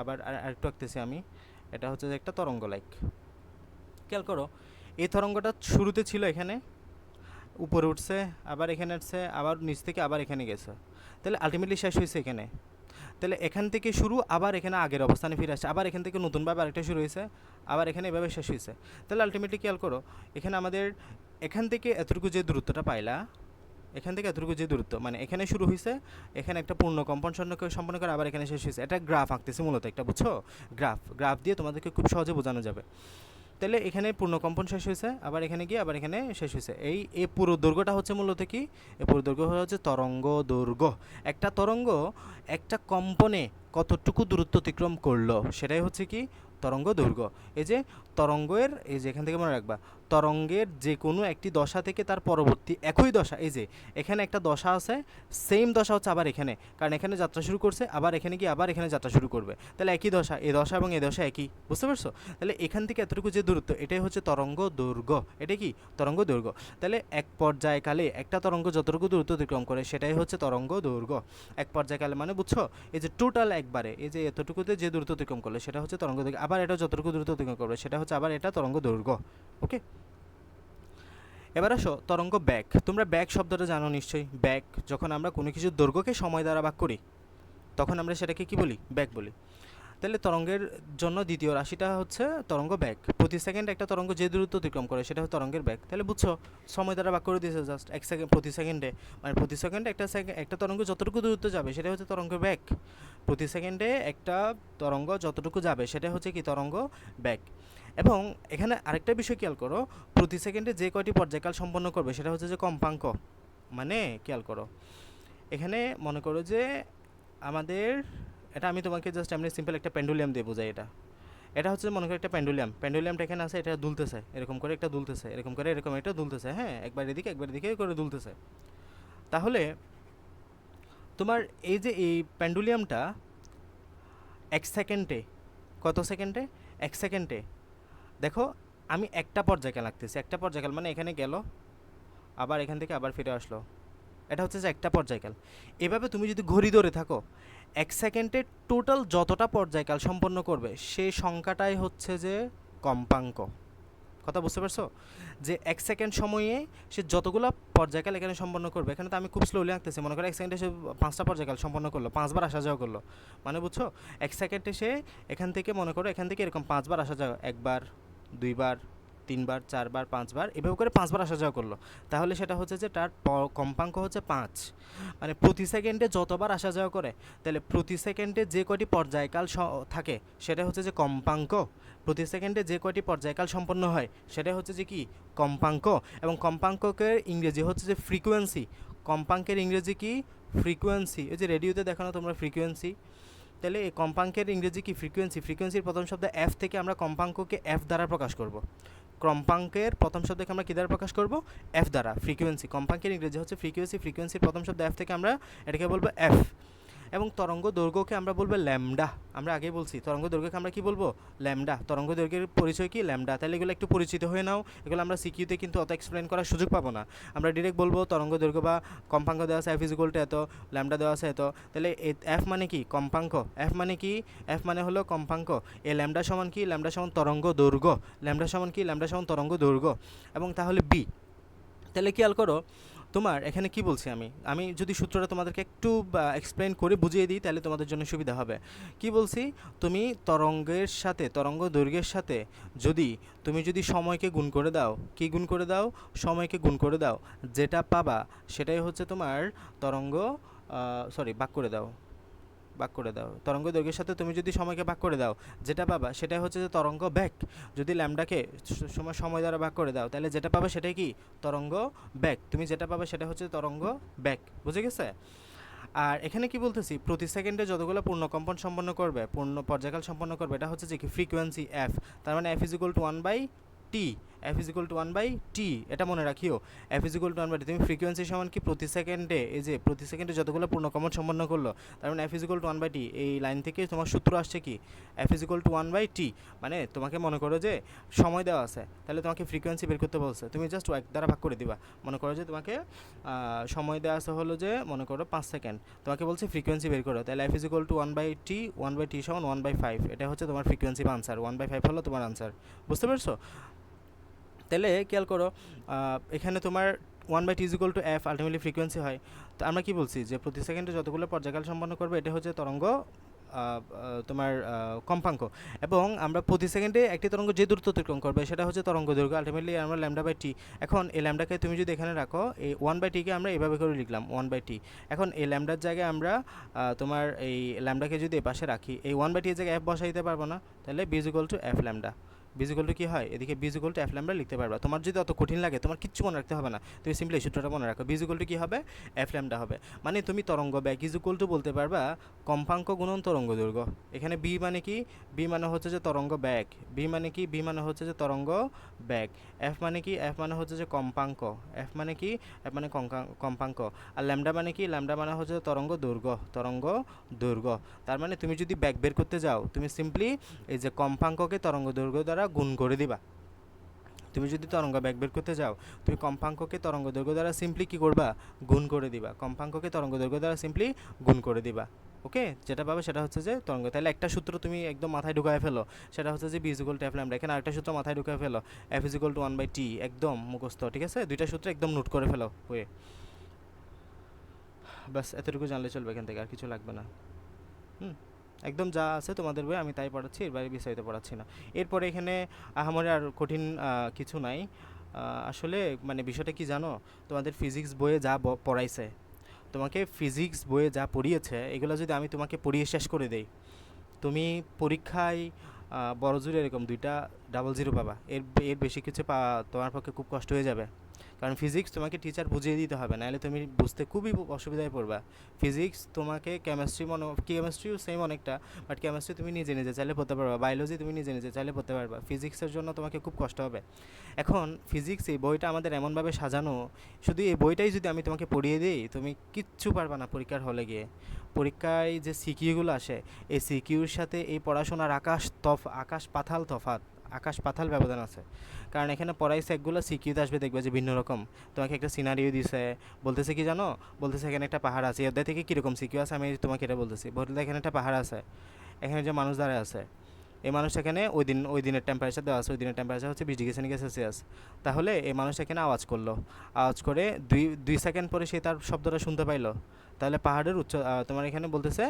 A: আবার আরেকটু আঁকতেছি আমি, এটা হচ্ছে যে একটা তরঙ্গ লাইক। খেয়াল করো, এই তরঙ্গটা শুরুতে ছিল এখানে, উপরে উঠছে, আবার এখানে আসছে, আবার নিচ থেকে আবার এখানে গেছে, তাহলে আলটিমেটলি শেষ হয়েছে এখানে। তাহলে এখান থেকে শুরু, আবার এখানে আগের অবস্থানে ফিরে আসছে, আবার এখান থেকে নতুনভাবে আরেকটা শুরু হয়েছে, আবার এখানে এভাবে শেষ হয়েছে। তাহলে আলটিমেটলি খেয়াল করো, এখানে আমাদের এখান থেকে এতটুকু যে দূরত্বটা পাইলা, এখান থেকে এতটুকু যে দূরত্ব, মানে এখানে শুরু হয়েছে, এখানে একটা পূর্ণ কম্পন সম্পন্ন করে আবার এখানে শেষ হয়েছে। এটা গ্রাফ আঁকতেছে মূলত একটা, বুঝছো? গ্রাফ দিয়ে তোমাদেরকে খুব সহজে বোঝানো যাবে। তাহলে এখানে পূর্ণকম্পন শেষ হয়েছে, আবার এখানে গিয়ে আবার এখানে শেষ হয়েছে। এই পুরো দৈর্ঘ্যটা হচ্ছে মূলত কি, এই পুরো দৈর্ঘ্য হচ্ছে তরঙ্গ দৈর্ঘ্য। একটা তরঙ্গ একটা কম্পনে কতটুকু দূরত্ব অতিক্রম করলো সেটাই হচ্ছে কি তরঙ্গ দৈর্ঘ্য। এই যে তরঙ্গের, এই যে এখান থেকে মনে রাখবা, তরঙ্গের যে কোনো একটি দশা থেকে তার পরবর্তী একই দশা, এই যে এখানে একটা দশা আছে, সেম দশা হচ্ছে আবার এখানে, কারণ এখানে যাত্রা শুরু করছে, আবার এখানে গিয়ে আবার এখানে যাত্রা শুরু করবে। তাহলে একই দশা, এই দশা এবং এই দশা একই, বুঝতে পারছো? তাহলে এখান থেকে এতটুকু যে দূরত্ব, এটাই হচ্ছে তরঙ্গ দৈর্ঘ্য। এটা কি তরঙ্গ দৈর্ঘ্য। তাহলে এক পর্যায়কালে একটা তরঙ্গ যতটুকু দূরত্ব অতিক্রম করে সেটাই হচ্ছে তরঙ্গ দৈর্ঘ্য। এক পর্যায়কালে মানে বুঝছো, এই যে টোটাল একবারে এই যে এতটুকুতে যে দূরত্ব অতিক্রম করলে সেটা হচ্ছে তরঙ্গ দৈর্ঘ্য, আবার এটা যতটুকু দূরত্ব অতিক্রম করবে সেটা হচ্ছে আবার এটা তরঙ্গ দৈর্ঘ্য। ওকে, এবার আসো তরঙ্গ ব্যাক। তোমরা ব্যাক শব্দটা জানো নিশ্চয়ই। ব্যাক, যখন আমরা কোনো কিছুর দৈর্ঘ্যকে সময় দ্বারা ভাগ করি তখন আমরা সেটাকে কি বলি, ব্যাক বলি। তাহলে তরঙ্গের জন্য দ্বিতীয় রাশিটা হচ্ছে তরঙ্গ ব্যাক। প্রতি সেকেন্ড একটা তরঙ্গ যে দূরত্ব অতিক্রম করে সেটা হচ্ছে তরঙ্গের ব্যাক। তাহলে বুঝছো, সময় দ্বারা ভাগ করে দিয়েছে জাস্ট এক সেকেন্ড, প্রতি সেকেন্ডে, মানে প্রতি সেকেন্ডে একটা তরঙ্গ যতটুকু দূরত্ব যাবে সেটা হচ্ছে তরঙ্গ ব্যাক। প্রতি সেকেন্ডে একটা তরঙ্গ যতটুকু যাবে সেটা হচ্ছে কি তরঙ্গ ব্যাক। এবং এখানে আরেকটা বিষয় খেয়াল করো, প্রতি সেকেন্ডে যে কয়টি পর্যায়কাল সম্পন্ন করবে সেটা হচ্ছে যে কম্পাঙ্ক। মানে খেয়াল করো, এখানে মনে করো যে আমাদের, এটা আমি তোমাকে জাস্ট এমনি সিম্পল একটা পেন্ডুলিয়াম দিয়ে বোঝাই। এটা হচ্ছে মনে করো একটা পেন্ডুলিয়ামটা এখানে আছে, এটা দুলতেছে এরকম করে, একটা দুলতেছে এরকম করে, এরকম একটা দুলতেছে, হ্যাঁ, একবার এদিকে করে দুলতেছে। তাহলে তোমার এই যে এই পেন্ডুলিয়ামটা 1 সেকেন্ডে, কত সেকেন্ডে? 1 সেকেন্ডে। দেখো আমি একটা পর্যায়কাল আঁকতেছি, একটা পর্যায়কাল মানে এখানে গেল, আবার এখান থেকে আবার ফিরে আসলো, এটা হচ্ছে যে একটা পর্যায়কাল। এভাবে তুমি যদি ঘড়ি ধরে থাকো 1 সেকেন্ডে টোটাল যতটা পর্যায়কাল সম্পন্ন করবে সেই সংখ্যাটাই হচ্ছে যে কম্পাঙ্ক। কথা বুঝতে পারছো? যে 1 সেকেন্ড সময়ে সে যতগুলো পর্যায়কাল এখানে সম্পন্ন করবে, এখানে তো আমি খুব স্লোলি আঁকতেছি, মনে করো 1 সেকেন্ডে সে 5টা পর্যায়কাল সম্পন্ন করলো, 5বার আসা যাওয়া করলো, মানে বুঝছো? 1 সেকেন্ডে সে এখান থেকে মনে করো এখান থেকে এরকম 5বার আসা যাওয়া, 1বার, 2বার, 3বার, 4বার, 5বার, এভাবে করে 5বার আসা যাওয়া করলো, তাহলে সেটা হচ্ছে যে তার কম্পাঙ্ক হচ্ছে 5। মানে প্রতি সেকেন্ডে যতবার আসা যাওয়া করে, তাহলে প্রতি সেকেন্ডে যে কয়টি পর্যায়কাল থাকে সেটা হচ্ছে যে কম্পাঙ্ক। প্রতি সেকেন্ডে যে কয়টি পর্যায়কাল সম্পন্ন হয় সেটা হচ্ছে যে কি? কম্পাঙ্ক। এবং কম্পাঙ্কের ইংরেজি হচ্ছে যে ফ্রিকোয়েন্সি। কম্পাঙ্কের ইংরেজি কি? ফ্রিকোয়েন্সি। এই যে রেডিওতে দেখানো তোমরা ফ্রিকোয়েন্সি, তাহলে এই কম্পাঙ্কের ইংরেজি কি? ফ্রিকোয়েন্সি। ফ্রিকোয়েন্সির প্রথম শব্দ এফ থেকে আমরা কম্পাঙ্ককে এফ দ্বারা প্রকাশ করব। কম্পাঙ্কের প্রথম শব্দকে আমরা কী দ্বারা প্রকাশ করব? এফ দ্বারা। ফ্রিকোয়েন্সি, কম্পাঙ্কের ইংরেজি হচ্ছে ফ্রিকোয়েন্সি। ফ্রিকোয়েন্সির প্রথম শব্দ এফ থেকে আমরা এটাকে বলবো এফ। এবং তরঙ্গ দৈর্ঘ্যকে আমরা বলবো ল্যামডা। আমরা আগেই বলছি তরঙ্গ দৈর্ঘ্যকে আমরা কি বলবো? ল্যামডা। তরঙ্গ দৈর্ঘ্যের পরিচয় কি? ল্যামডা। তাহলে এগুলো একটু পরিচিত হয়ে নাও, এগুলো আমরা সিকিউতে কিন্তু অত এক্সপ্লেন করার সুযোগ পাবো না। আমরা ডিরেক্ট বলবো তরঙ্গ দৈর্ঘ্য বা কম্পাঙ্ক দেওয়া আছে এফ ইজিক্যাল টু এত, ল্যামডা দেওয়া আছে এত, তাহলে এফ মানে কি? কম্পাঙ্ক। এফ মানে কি? এফ মানে হলো কম্পাঙ্ক। এ ল্যামডা সমান কি? ল্যামডা সমান তরঙ্গ দৈর্ঘ্য। ল্যামডা সমান কি? ল্যামডা সমান তরঙ্গ দৈর্ঘ্য। এবং তাহলে বি, তাহলে খেয়াল করো তোমার এখানে কি বলছি আমি, আমি যদি সূত্রটা তোমাদেরকে একটু এক্সপ্লেন করে বুঝিয়ে দিই তাহলে তোমাদের জন্য সুবিধা হবে। কি বলছি? তুমি তরঙ্গের সাথে, তরঙ্গ দৈর্ঘ্যের সাথে তুমি যদি সময়কে গুণ করে দাও, কি গুণ করে দাও? সময়কে গুণ করে দাও, যেটা পাবা সেটাই হচ্ছে তোমার তরঙ্গ, ভাগ করে দাও, ভাগ করে দাও। তরঙ্গ দৈর্ঘ্যের সাথে তুমি যদি সময়কে ভাগ করে দাও, যেটা পাবা সেটাই হচ্ছে যে তরঙ্গ বেগ। যদি ল্যামডাকে সময় দ্বারা ভাগ করে দাও তাহলে যেটা পাবে সেটাই কি? তরঙ্গ বেগ। তুমি যেটা পাবে সেটা হচ্ছে তরঙ্গ বেগ। বুঝে গেছে? আর এখানে কি বলতেছি? প্রতি সেকেন্ডে যতগুলো পূর্ণকম্পন সম্পন্ন করবে, পূর্ণ পর্যায়কাল সম্পন্ন করবে, এটা হচ্ছে যে কি? Frequency F. তার মানে F is equal to 1/t। F is equal to 1/t, এটা মনে রাখিও। F is equal to 1/t। তুমি ফ্রিকোয়েন্সি সমান কি? প্রতি সেকেন্ডে, এই যে প্রতি সেকেন্ডে যতগুলো পূর্ণকম্পন সম্পন্ন করলো, তার মানে F is equal to 1/t। এই লাইন থেকে তোমার সূত্র আসছে কি? F is equal to 1/t। মানে তোমাকে মনে করো যে সময় দেওয়া আছে, তাহলে তোমাকে ফ্রিকোয়েন্সি বের করতে বলছে, তুমি জাস্ট 1 দ্বারা ভাগ করে দিবা। মনে করো যে তোমাকে সময় দেওয়া আছে হলো যে মনে করো 5 সেকেন্ড, তোমাকে বলছে ফ্রিকোয়েন্সি বের করো, তাহলে F is equal to 1/t। 1/t সমান 1/5, এটা হচ্ছে তোমার ফ্রিকোয়েন্সি বা আনসার। 1/5 হলো তোমার আনসার। বুঝতে পারছো? তাহলে খেয়াল করো এখানে তোমার 1/t is equal to F ultimately frequency হয়। তো আমরা কি বলছি? যে প্রতি সেকেন্ডে যতগুলো পর্যায়কাল সম্পন্ন করবে এটা হচ্ছে তরঙ্গ তোমার কম্পাঙ্ক। এবং আমরা প্রতি সেকেন্ডে একটি তরঙ্গ যে দূরত্ব অতিক্রম করবে সেটা হচ্ছে তরঙ্গ দৈর্ঘ্য। আলটিমেটলি আমরা ল্যামডা/টি। এখন এই ল্যামডাকে তুমি যদি এখানে রাখো, এই 1/tকে আমরা এভাবে করে লিখলাম 1/t। এখন এই ল্যামডার জায়গায় আমরা তোমার এই ল্যামডাকে যদি এ পাশে রাখি, এই 1/t এর জায়গায় এফ বসাই দিতে পারবো না, তাহলে B is equal to F lambda. B is equal to কি হয়? এদিকে B is equal to F lambda লিখতে পারবা। তোমার যদি অত কঠিন লাগে, তোমার কিচ্ছু মনে রাখতে হবে না, তুমি সিম্পলি এই সূত্রটা মনে রাখো। বি ইজ ইকুয়াল টু কি হবে? এফ ল্যামডা হবে। মানে তুমি তরঙ্গ বেগ ইজ ইকুয়াল টু বলতে পারবা কম্পাঙ্ক গুণন তরঙ্গ দৈর্ঘ্য। এখানে বি মানে কি? বি মানে হচ্ছে যে তরঙ্গ বেগ। বি মানে কি? বি মানে হচ্ছে যে তরঙ্গ বেগ। এফ মানে কি? এফ মানে হচ্ছে যে কম্পাঙ্ক। এফ মানে কি? এফ মানে কম্পাঙ্ক। আর ল্যামডা মানে কি? ল্যামডা মানে হচ্ছে তরঙ্গ দৈর্ঘ্য। তরঙ্গ দৈর্ঘ্য। তার মানে তুমি যদি বেগ বের করতে যাও, তুমি সিম্পলি এই যে কম্পাঙ্ককে তরঙ্গ দৈর্ঘ্য দ্বারা গুণ করে দিবা। তুমি যদি তরঙ্গ বেগ বের করতে যাও, তুমি কম্পাঙ্ককে তরঙ্গ দৈর্ঘ্য দ্বারা সিম্পলি কি করবা? গুণ করে দিবা। কম্পাঙ্ককে তরঙ্গ দৈর্ঘ্য দ্বারা সিম্পলি গুণ করে দিবা। ওকে, যেটা পাবে সেটা হচ্ছে যে তরঙ্গ। তাহলে একটা সূত্র তুমি একদম মাথায় ঢুকায় ফেলো, সেটা হচ্ছে যে B is equal to F lambda. এখানে আরেকটা সূত্র মাথায় ঢুকায় ফেলো, F is equal to 1/t, একদম মুখস্থ। ঠিক আছে? দুইটা সূত্র একদম নোট করে ফেলো হয়ে, বাস এতটুকু জানলে চলবে, এখান থেকে আর কিছু লাগবে না। একদম যা আছে তোমাদের বই আমি তাই পড়াচ্ছি, এর বাইরে বিস্তারিত পড়াচ্ছি না। এরপরে এখানে আহামরি আর কঠিন কিছু নাই। আসলে মানে বিষয়টা কি জানো? তোমাদের ফিজিক্স বইয়ে যা পড়াইছে, তোমাকে ফিজিক্স বইয়ে যা পড়িয়েছে, এগুলো যদি আমি তোমাকে পড়িয়ে শেষ করে দেই, তুমি পরীক্ষায় বড় জোরে এরকম 2টা 00 পাবা। এর এর বেশি কিছু তোমার পক্ষে খুব কষ্ট হয়ে যাবে। কারণ ফিজিক্স তোমাকে টিচার বুঝিয়ে দিতে হবে, নাহলে তুমি বুঝতে খুবই অসুবিধায় পড়বা। ফিজিক্স তোমাকে কেমিস্ট্রিও সেম অনেকটা, বাট কেমিস্ট্রি তুমি নিজে নিজে চাইলে পড়তে পারবা, বায়োলজি তুমি নিজে নিজে চাইলে পড়তে পারবা, ফিজিক্সের জন্য তোমাকে খুব কষ্ট হবে। এখন ফিজিক্স এই বইটা আমাদের এমনভাবে সাজানো, শুধু এই বইটাই যদি আমি তোমাকে পড়িয়ে দিই তুমি কিচ্ছু পারবা না পরীক্ষার হলে গিয়ে। পরীক্ষায় যে সিকিউগুলো আসে, এই সিকিউর সাথে এই পড়াশোনার আকাশ পাতাল তফাৎ, আকাশ পাতাল ব্যবধান আছে। কারণ এখানে পড়াইছে একগুলো সিকিউতে আসবে দেখবে যে ভিন্ন রকম। তোমাকে একটা সিনারিও দিছে, বলতেছে কি জানো, বলতেছে এখানে একটা পাহাড় আছে, এর থেকে কীরকম সিকিউ আছে আমি তোমাকে এটা বলতেছি। বলতে এখানে একটা পাহাড় আছে, এখানে যে মানুষ দাঁড়ায় আছে, এই মানুষ এখানে ওই দিনের টেম্পারেচার দেওয়া আছে, ওই দিনের টেম্পারেচার হচ্ছে 20 ডিগ্রি সেলসিয়াস। তাহলে এই মানুষ এখানে আওয়াজ করলো, আওয়াজ করে দুই সেকেন্ড পরে সে তার শব্দটা শুনতে পাইলো। তাহলে পাহাড়ের তোমার এখানে বলতেছে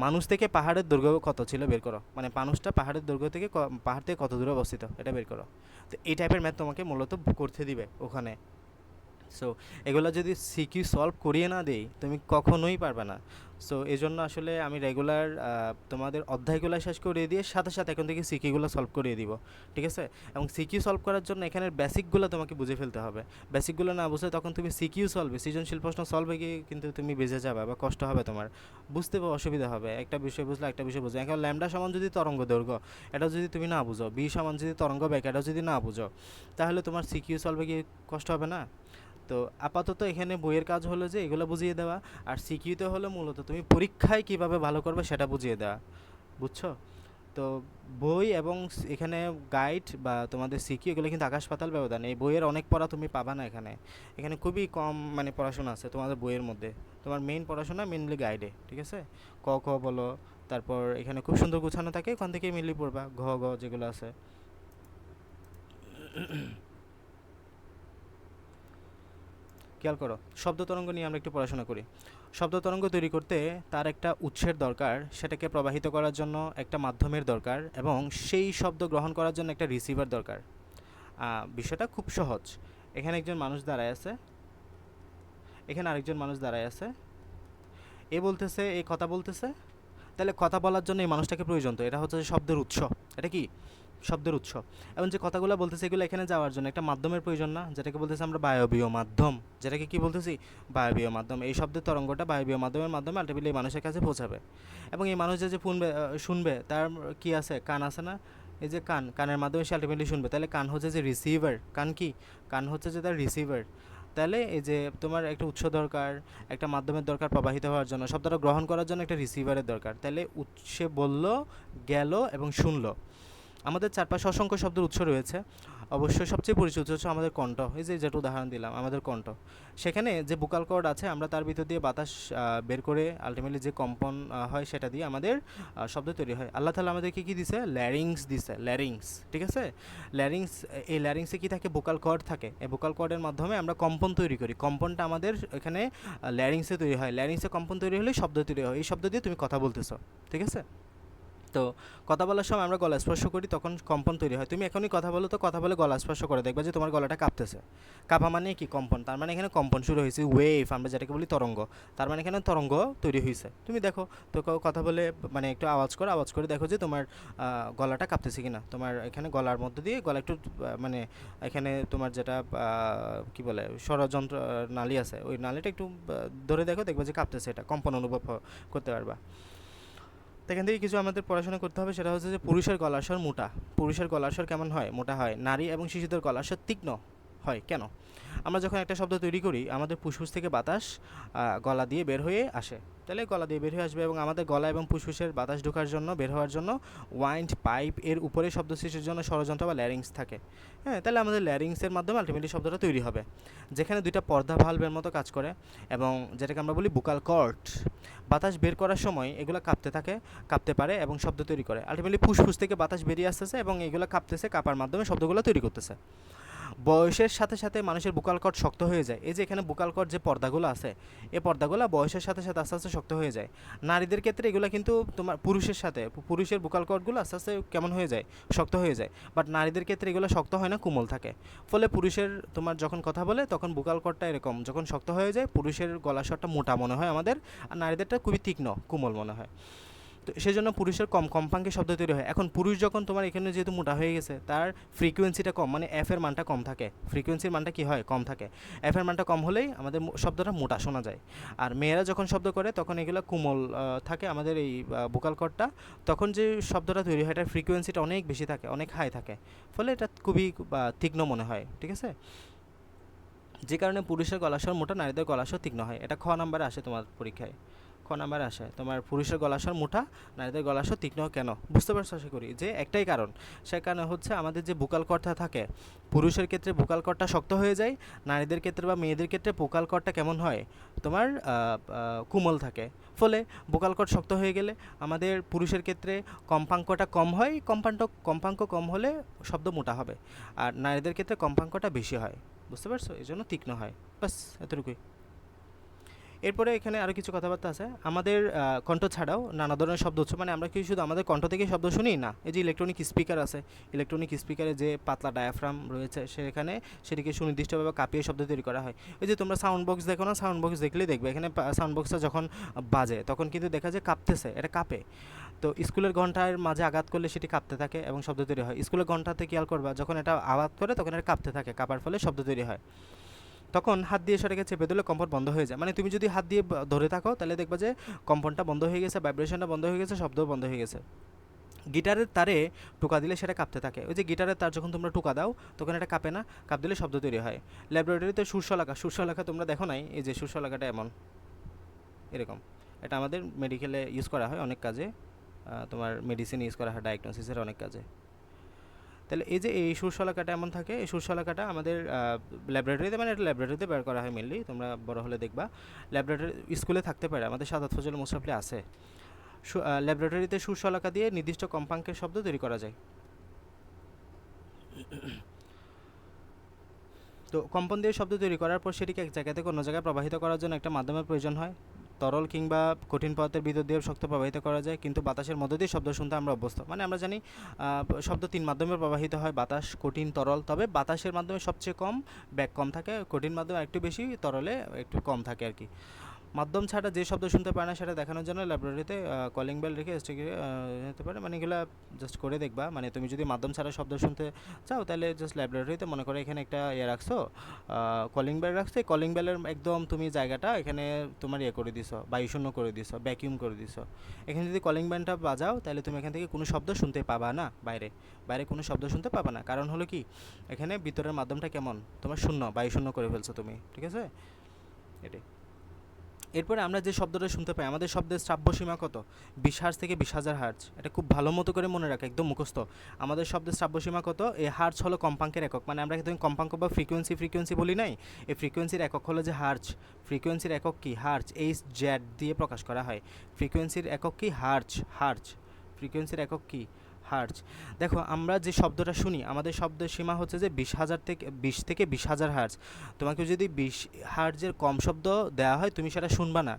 A: মানুষ থেকে পাহাড়ের দৈর্ঘ্য কত ছিল বের করো, মানে মানুষটা পাহাড়ের দৈর্ঘ্য থেকে পাহাড় থেকে কত দূরে অবস্থিত এটা বের করো। তো এই টাইপের ম্যাথ তোমাকে মূলত করতে দিবে ওখানে। সো এগুলো যদি সিকিউ সলভ করিয়ে না দেই তুমি কখনোই পারবে না। সো এই জন্য আসলে আমি রেগুলার তোমাদের অধ্যায়গুলো শেষ করিয়ে দিয়ে সাথে সাথে এখন থেকে সিকিউগুলো সলভ করিয়ে দিব, ঠিক আছে? এবং সিকিউ সলভ করার জন্য এখানের বেসিকগুলো তোমাকে বুঝে ফেলতে হবে। বেসিকগুলো না বুঝলে তখন তুমি সিকিউ সলভে, সৃজনশীল প্রশ্ন সলভে গিয়ে কিন্তু তুমি বেঁচে যাবে বা কষ্ট হবে তোমার, বুঝতে অসুবিধা হবে। একটা বিষয় বুঝলে একটা বিষয় বুঝো। এখন ল্যামডা সমান যদি তরঙ্গ দৈর্ঘ্য এটা যদি তুমি না বুঝো, বি সমান যদি তরঙ্গ বেগ এটা যদি না বুঝো, তাহলে তোমার সিকিউ সলভে গিয়ে কষ্ট হবে না? তো আপাতত এখানে বইয়ের কাজ হলো যে এগুলো বুঝিয়ে দেওয়া, আর সিকিউতে হলো মূলত তুমি পরীক্ষায় কিভাবে ভালো করবে সেটা বুঝিয়ে দেওয়া, বুঝছো? তো বই এবং এখানে গাইড বা তোমাদের সিকিউ এগুলো কিন্তু আকাশ পাতাল ব্যবধান। এই বইয়ের অনেক পড়া তুমি পাবা না এখানে, এখানে খুবই কম মানে পড়াশোনা আছে তোমাদের বইয়ের মধ্যে। তোমার মেইন পড়াশোনা মেইনলি গাইডে, ঠিক আছে? ক খ বলো, তারপর এখানে খুব সুন্দর গুছানো থাকে, ওখান থেকেই মেনলি পড়বা, ঘ যেগুলো আছে। খেয়াল করো, শব্দ তরঙ্গ নিয়ে আমরা একটু পড়াশোনা করি। শব্দ তরঙ্গ তৈরি করতে তার একটা উৎসের দরকার, সেটাকে প্রবাহিত করার জন্য একটা মাধ্যমের দরকার, এবং সেই শব্দ গ্রহণ করার জন্য একটা রিসিভার দরকার। বিষয়টা খুব সহজ। এখানে একজন মানুষ দাঁড়ায় আছে, এখানে আরেকজন মানুষ দাঁড়ায় আছে, এ বলতেছে, এ কথা বলতেছে, তাহলে কথা বলার জন্য এই মানুষটাকে প্রয়োজন। তো এটা হচ্ছে শব্দের উৎস। এটা কি? শব্দের উৎস। এবং যে কথাগুলো বলতেছে এগুলো এখানে যাওয়ার জন্য একটা মাধ্যমের প্রয়োজন না, যেটাকে বলতেছি আমরা বায়বীয় মাধ্যম। যেটাকে কি বলতেছি? বায়বীয় মাধ্যম। এই শব্দের তরঙ্গটা বায়বীয় মাধ্যমের মাধ্যমে আলটিমেটলি এই মানুষের কাছে পৌঁছাবে। এবং এই মানুষ যে শুনবে তার কি আছে? কান আছে না? এই যে কানের মাধ্যমে সে আলটিমেটলি শুনবে। তাহলে কান হচ্ছে যে রিসিভার। কান কি? কান হচ্ছে যে তার রিসিভার। তাহলে এই যে তোমার একটা উৎস দরকার, একটা মাধ্যমের দরকার প্রবাহিত হওয়ার জন্য, শব্দটা গ্রহণ করার জন্য একটা রিসিভারের দরকার। তাহলে উৎসে বলল, গেল এবং শুনলো। আমাদের চারপাশে অসংখ্য শব্দের উৎস রয়েছে। অবশ্যই সবচেয়ে পরিচিত হচ্ছে আমাদের কণ্ঠ। এই যে যেটা উদাহরণ দিলাম, আমাদের কণ্ঠ। সেখানে যে বুকাল কর্ড আছে, আমরা তার ভিতর দিয়ে বাতাস বের করে আলটিমেটলি যে কম্পন হয় সেটা দিয়ে আমাদের শব্দ তৈরি হয়। আল্লাহ তাআলা আমাদেরকে কি দিছে? ল্যারিংস দিছে, ল্যারিংস, ঠিক আছে? ল্যারিংস, এই ল্যারিংসে কি থাকে? বুকাল কর্ড থাকে। এই বুকাল কর্ডের মাধ্যমে আমরা কম্পন তৈরি করি। কম্পনটা আমাদের এখানে ল্যারিংসে তৈরি হয়। ল্যারিংসে কম্পন তৈরি হলে শব্দ তৈরি হয়। এই শব্দ দিয়ে তুমি কথা বলতেছো, ঠিক আছে? তো কথা বলার সময় আমরা গলা স্পর্শ করি, তখন কম্পন তৈরি হয়। তুমি এখনই কথা বলো, তো কথা বলে গলা স্পর্শ করে দেখবে যে তোমার গলাটা কাঁপতেছে। কাঁপা মানে কি? কম্পন। তার মানে এখানে কম্পন শুরু হয়েছে, ওয়েভ আমরা যেটাকে বলি তরঙ্গ। তার মানে এখানে তরঙ্গ তৈরি হয়েছে। তুমি দেখো তো, কথা বলে মানে একটু আওয়াজ করে দেখো যে তোমার গলাটা কাঁপতেছে কিনা। তোমার এখানে গলার মধ্যে দিয়ে গলা একটু মানে এখানে তোমার যেটা কি বলে ষড়যন্ত্র নালী আছে, ওই নালীটা একটু ধরে দেখো, দেখবে যে কাঁপতেছে, এটা কম্পন অনুভব করতে পারবা। তো এখান থেকে কিছু আমাদের পড়াশোনা করতে হবে, সেটা হচ্ছে যে পুরুষের গলার স্বর মোটা। পুরুষের গলার স্বর কেমন হয়? মোটা হয়। নারী এবং শিশুদের গলার স্বর তীক্ষ্ণ হয়। কেন? আমরা যখন একটা শব্দ তৈরি করি, আমাদের ফুসফুস থেকে বাতাস গলা দিয়ে বের হয়ে আসে। তাহলে গলা দিয়ে বের হয়ে আসবে, এবং আমাদের গলা এবং ফুসফুসের বাতাস ঢোকার জন্য, বের হওয়ার জন্য ওয়াইন্ড পাইপ এর উপরে শব্দ সৃষ্টির জন্য ষড়যন্ত্র বা ল্যারিংস থাকে। হ্যাঁ, তাহলে আমাদের ল্যারিংসের মাধ্যমে আলটিমেটলি শব্দটা তৈরি হবে, যেখানে দুইটা পর্দা ভালভের মতো কাজ করে, এবং যেটাকে আমরা বলি বুকাল কর্ড। বাতাস বের করার সময় এগুলো কাঁপতে পারে এবং শব্দ তৈরি করে। আলটিমেটলি ফুসফুস থেকে বাতাস বেরিয়ে আসতেছে এবং এগুলো কাঁপতেছে, কাঁপার মাধ্যমে শব্দগুলো তৈরি করতেছে। বয়সের সাথে সাথে মানুষের বুকাল কর্ড শক্ত হয়ে যায়। এই যে এখানে বুকাল কর্ড যে পর্দাগুলো আছে, এই পর্দাগুলো বয়সের সাথে সাথে আস্তে আস্তে শক্ত হয়ে যায়। নারীদের ক্ষেত্রে এগুলো কিন্তু তোমার পুরুষের বুকাল কর্ডগুলো আস্তে আস্তে কেমন হয়ে যায়? শক্ত হয়ে যায়। বাট নারীদের ক্ষেত্রে এগুলো শক্ত হয় না, কোমল থাকে। ফলে পুরুষের তোমার যখন কথা বলে তখন বুকাল কর্ডটা এরকম যখন শক্ত হয়ে যায়, পুরুষের গলা স্বরটা মোটা মনে হয় আমাদের, আর নারীদেরটা খুবই তীক্ষ্ণ কোমল মনে হয়। তো সেজন্য পুরুষের কম কম্পাঙ্কে শব্দ তৈরি হয়। এখন পুরুষ যখন তোমার এখানে যেহেতু মোটা হয়ে গেছে, তার ফ্রিকোয়েন্সিটা কম, মানে এফ এর মানটা কম থাকে, ফ্রিকোয়েন্সির মানটা কি হয়, কম থাকে। এফ এর মানটা কম হলেই আমাদের শব্দটা মোটা শোনা যায়। আর মেয়েরা যখন শব্দ করে তখন এগুলো কোমল থাকে আমাদের এই ভোকাল কর্ডটা, তখন যে শব্দটা তৈরি হয় এটার ফ্রিকোয়েন্সিটা অনেক বেশি থাকে, অনেক হাই থাকে, ফলে এটা খুবই তীক্ষ্ণ মনে হয়, ঠিক আছে। যে কারণে পুরুষের গলাস্বর মোটা, নারীদের গলাস্বর তীক্ষ্ণ হয়। এটা খ নাম্বারে আসে তোমার পরীক্ষায়, খ নাম্বারে আসে তোমার পুরুষের গলাস্বর মোটা, নারীদের গলাস্বর তীক্ষ্ণ। কেন বুঝতে পারছো আশা করি, যে একটাই কারণ, সে কারণে হচ্ছে আমাদের যে ভোকাল কর্ডটা থাকে, পুরুষের ক্ষেত্রে ভোকাল কর্ডটা শক্ত হয়ে যায়, নারীদের ক্ষেত্রে বা মেয়েদের ক্ষেত্রে ভোকাল কর্ডটা কেমন হয়, তোমার কোমল থাকে। ফলে ভোকাল কর্ড শক্ত হয়ে গেলে আমাদের পুরুষের ক্ষেত্রে কম্পাঙ্কটা কম হয়, কম্পাঙ্ক কম হলে শব্দ মোটা হবে, আর নারীদের ক্ষেত্রে কম্পাঙ্কটা বেশি হয়, বুঝতে পারছো, এই জন্য তীক্ষ্ণ হয়। বাস এতটুকুই। এরপরে এখানে আরও কিছু কথাবার্তা আছে। আমাদের কণ্ঠ ছাড়াও নানা ধরনের শব্দ হচ্ছে, মানে আমরা কি শুধু আমাদের কণ্ঠ থেকে শব্দ শুনি না, এই যে ইলেকট্রনিক স্পিকার আছে, ইলেকট্রনিক স্পিকারে যে পাতলা ডায়াফ্রাম রয়েছে সেখানে সেটিকে সুনির্দিষ্টভাবে কাঁপিয়ে শব্দ তৈরি করা হয়। এই যে তোমরা সাউন্ড বক্স দেখো না, সাউন্ড বক্স দেখলেই দেখবে এখানে সাউন্ড বক্সটা যখন বাজে তখন কিন্তু দেখা যায় কাঁপতেছে, এটা কাঁপে। তো স্কুলের ঘন্টার মাঝে আঘাত করলে সেটি কাঁপতে থাকে এবং শব্দ তৈরি হয়। স্কুলের ঘন্টাতে খেয়াল করবা, যখন এটা আঘাত করে তখন এটা কাঁপতে থাকে, কাঁপার ফলে শব্দ তৈরি হয়। তখন হাত দিয়ে সেটাকে চেপে দিলে কম্পন বন্ধ হয়ে যায়, মানে তুমি যদি হাত দিয়ে ধরে থাকো তাহলে দেখবা যে কম্পনটা বন্ধ হয়ে গেছে, ভাইব্রেশনটা বন্ধ হয়ে গেছে, শব্দও বন্ধ হয়ে গেছে। গিটারের তারে টোকা দিলে সেটা কাঁপতে থাকে, ওই যে গিটারের তার যখন তোমরা টোকা দাও তখন এটা কাঁপে না, কাঁপ দিলে শব্দ তৈরি হয়। ল্যাবরেটরিতে সুরশলাকা তোমরা দেখো নাই, এই যে সুরশলাকাটা এমন এরকম, এটা আমাদের মেডিকেলে ইউজ করা হয় অনেক কাজে, তোমার মেডিসিন ইউজ করা হয় ডায়াগনোসিসের অনেক কাজে। তাহলে এই যে এই সুরশলাকাটা এমন থাকে, এই সুরশলাকাটা আমাদের ল্যাবরেটরিতে, মানে এটা ল্যাবরেটরিতে বের করা হয় মেনলি, তোমরা বড় হলে দেখবা ল্যাবরেটরি স্কুলে থাকতে পারে, আমাদের সাদাত ফজল মোস্টাফলি আছে। ল্যাবরেটরিতে সুরশলাকা দিয়ে নির্দিষ্ট কম্পাঙ্কের শব্দ তৈরি করা যায়। তো কম্পন দিয়ে শব্দ তৈরি করার পর সেটিকে এক জায়গা থেকে অন্য জায়গায় প্রবাহিত করার জন্য একটা মাধ্যমের প্রয়োজন হয়। তরল কিংবা কঠিন পদার্থের ভিতর দিয়ে শক্ত প্রবাহিত করা যায়, কিন্তু বাতাসের মধ্য দিয়ে শব্দ শুনতে আমরা অভ্যস্ত, মানে আমরা জানি শব্দ তিন মাধ্যমে প্রবাহিত হয়, বাতাস, কঠিন, তরল। তবে বাতাসের মাধ্যমে সবচেয়ে কম ব্যাগ কম থাকে, কঠিন মাধ্যমে একটু বেশি, তরলে একটু কম থাকে আর কি। মাধ্যম ছাড়া যে শব্দ শুনতে পায় না সেটা দেখানোর জন্য ল্যাবরেটরিতে কলিং বেল রেখে স্টিকে হতে পারে, মানে এগুলো জাস্ট করে দেখবা। মানে তুমি যদি মাধ্যম ছাড়া শব্দ শুনতে চাও তাহলে জাস্ট ল্যাবরেটরিতে মনে করো এখানে একটা রাখছো, কলিং বেল রাখছো, এই কলিং বেলের একদম তুমি জায়গাটা এখানে তোমার করে দিছো, বায়ুশূন্য করে দিছো, ভ্যাকিউম করে দিছো। এখানে যদি কলিং বেলটা বাজাও তাহলে তুমি এখান থেকে কোনো শব্দ শুনতে পাবা না, বাইরে বাইরে কোনো শব্দ শুনতে পাবা না। কারণ হলো কি, এখানে ভিতরের মাধ্যমটা কেমন, তোমার শূন্য, বায়ুশূন্য করে ফেলছো তুমি, ঠিক আছে, এটাই। এরপরে আমরা যে শব্দটা শুনতে পাই, আমাদের শব্দের শ্রাব্য সীমা কত, 20 হার্জ থেকে 20,000 হার্জ। এটা খুব ভালো মতো করে মনে রাখা, একদম মুখস্থ। আমাদের শব্দের শ্রাব্য সীমা কত, এই হার্জ হলো কম্পাঙ্কের একক, মানে আমরা কিন্তু কম্পাঙ্ক বা ফ্রিকোয়েন্সি বলি নাই, এই ফ্রিকোয়েন্সির একক হলো যে হার্জ। ফ্রিকোয়েন্সির একক কি, হার্জ, এইচ জেড দিয়ে প্রকাশ করা হয়। ফ্রিকোয়েন্সির একক কি, হার্জ। ফ্রিকোয়েন্সির একক কি, হার্জ। দেখো আমরা যে শব্দটা শুনি, আমাদের শব্দের সীমা হচ্ছে যে 20 থেকে 20,000 হার্জ। তোমাকে যদি 20 হার্জের কম শব্দ দেওয়া হয় তুমি সেটা শুনবা না,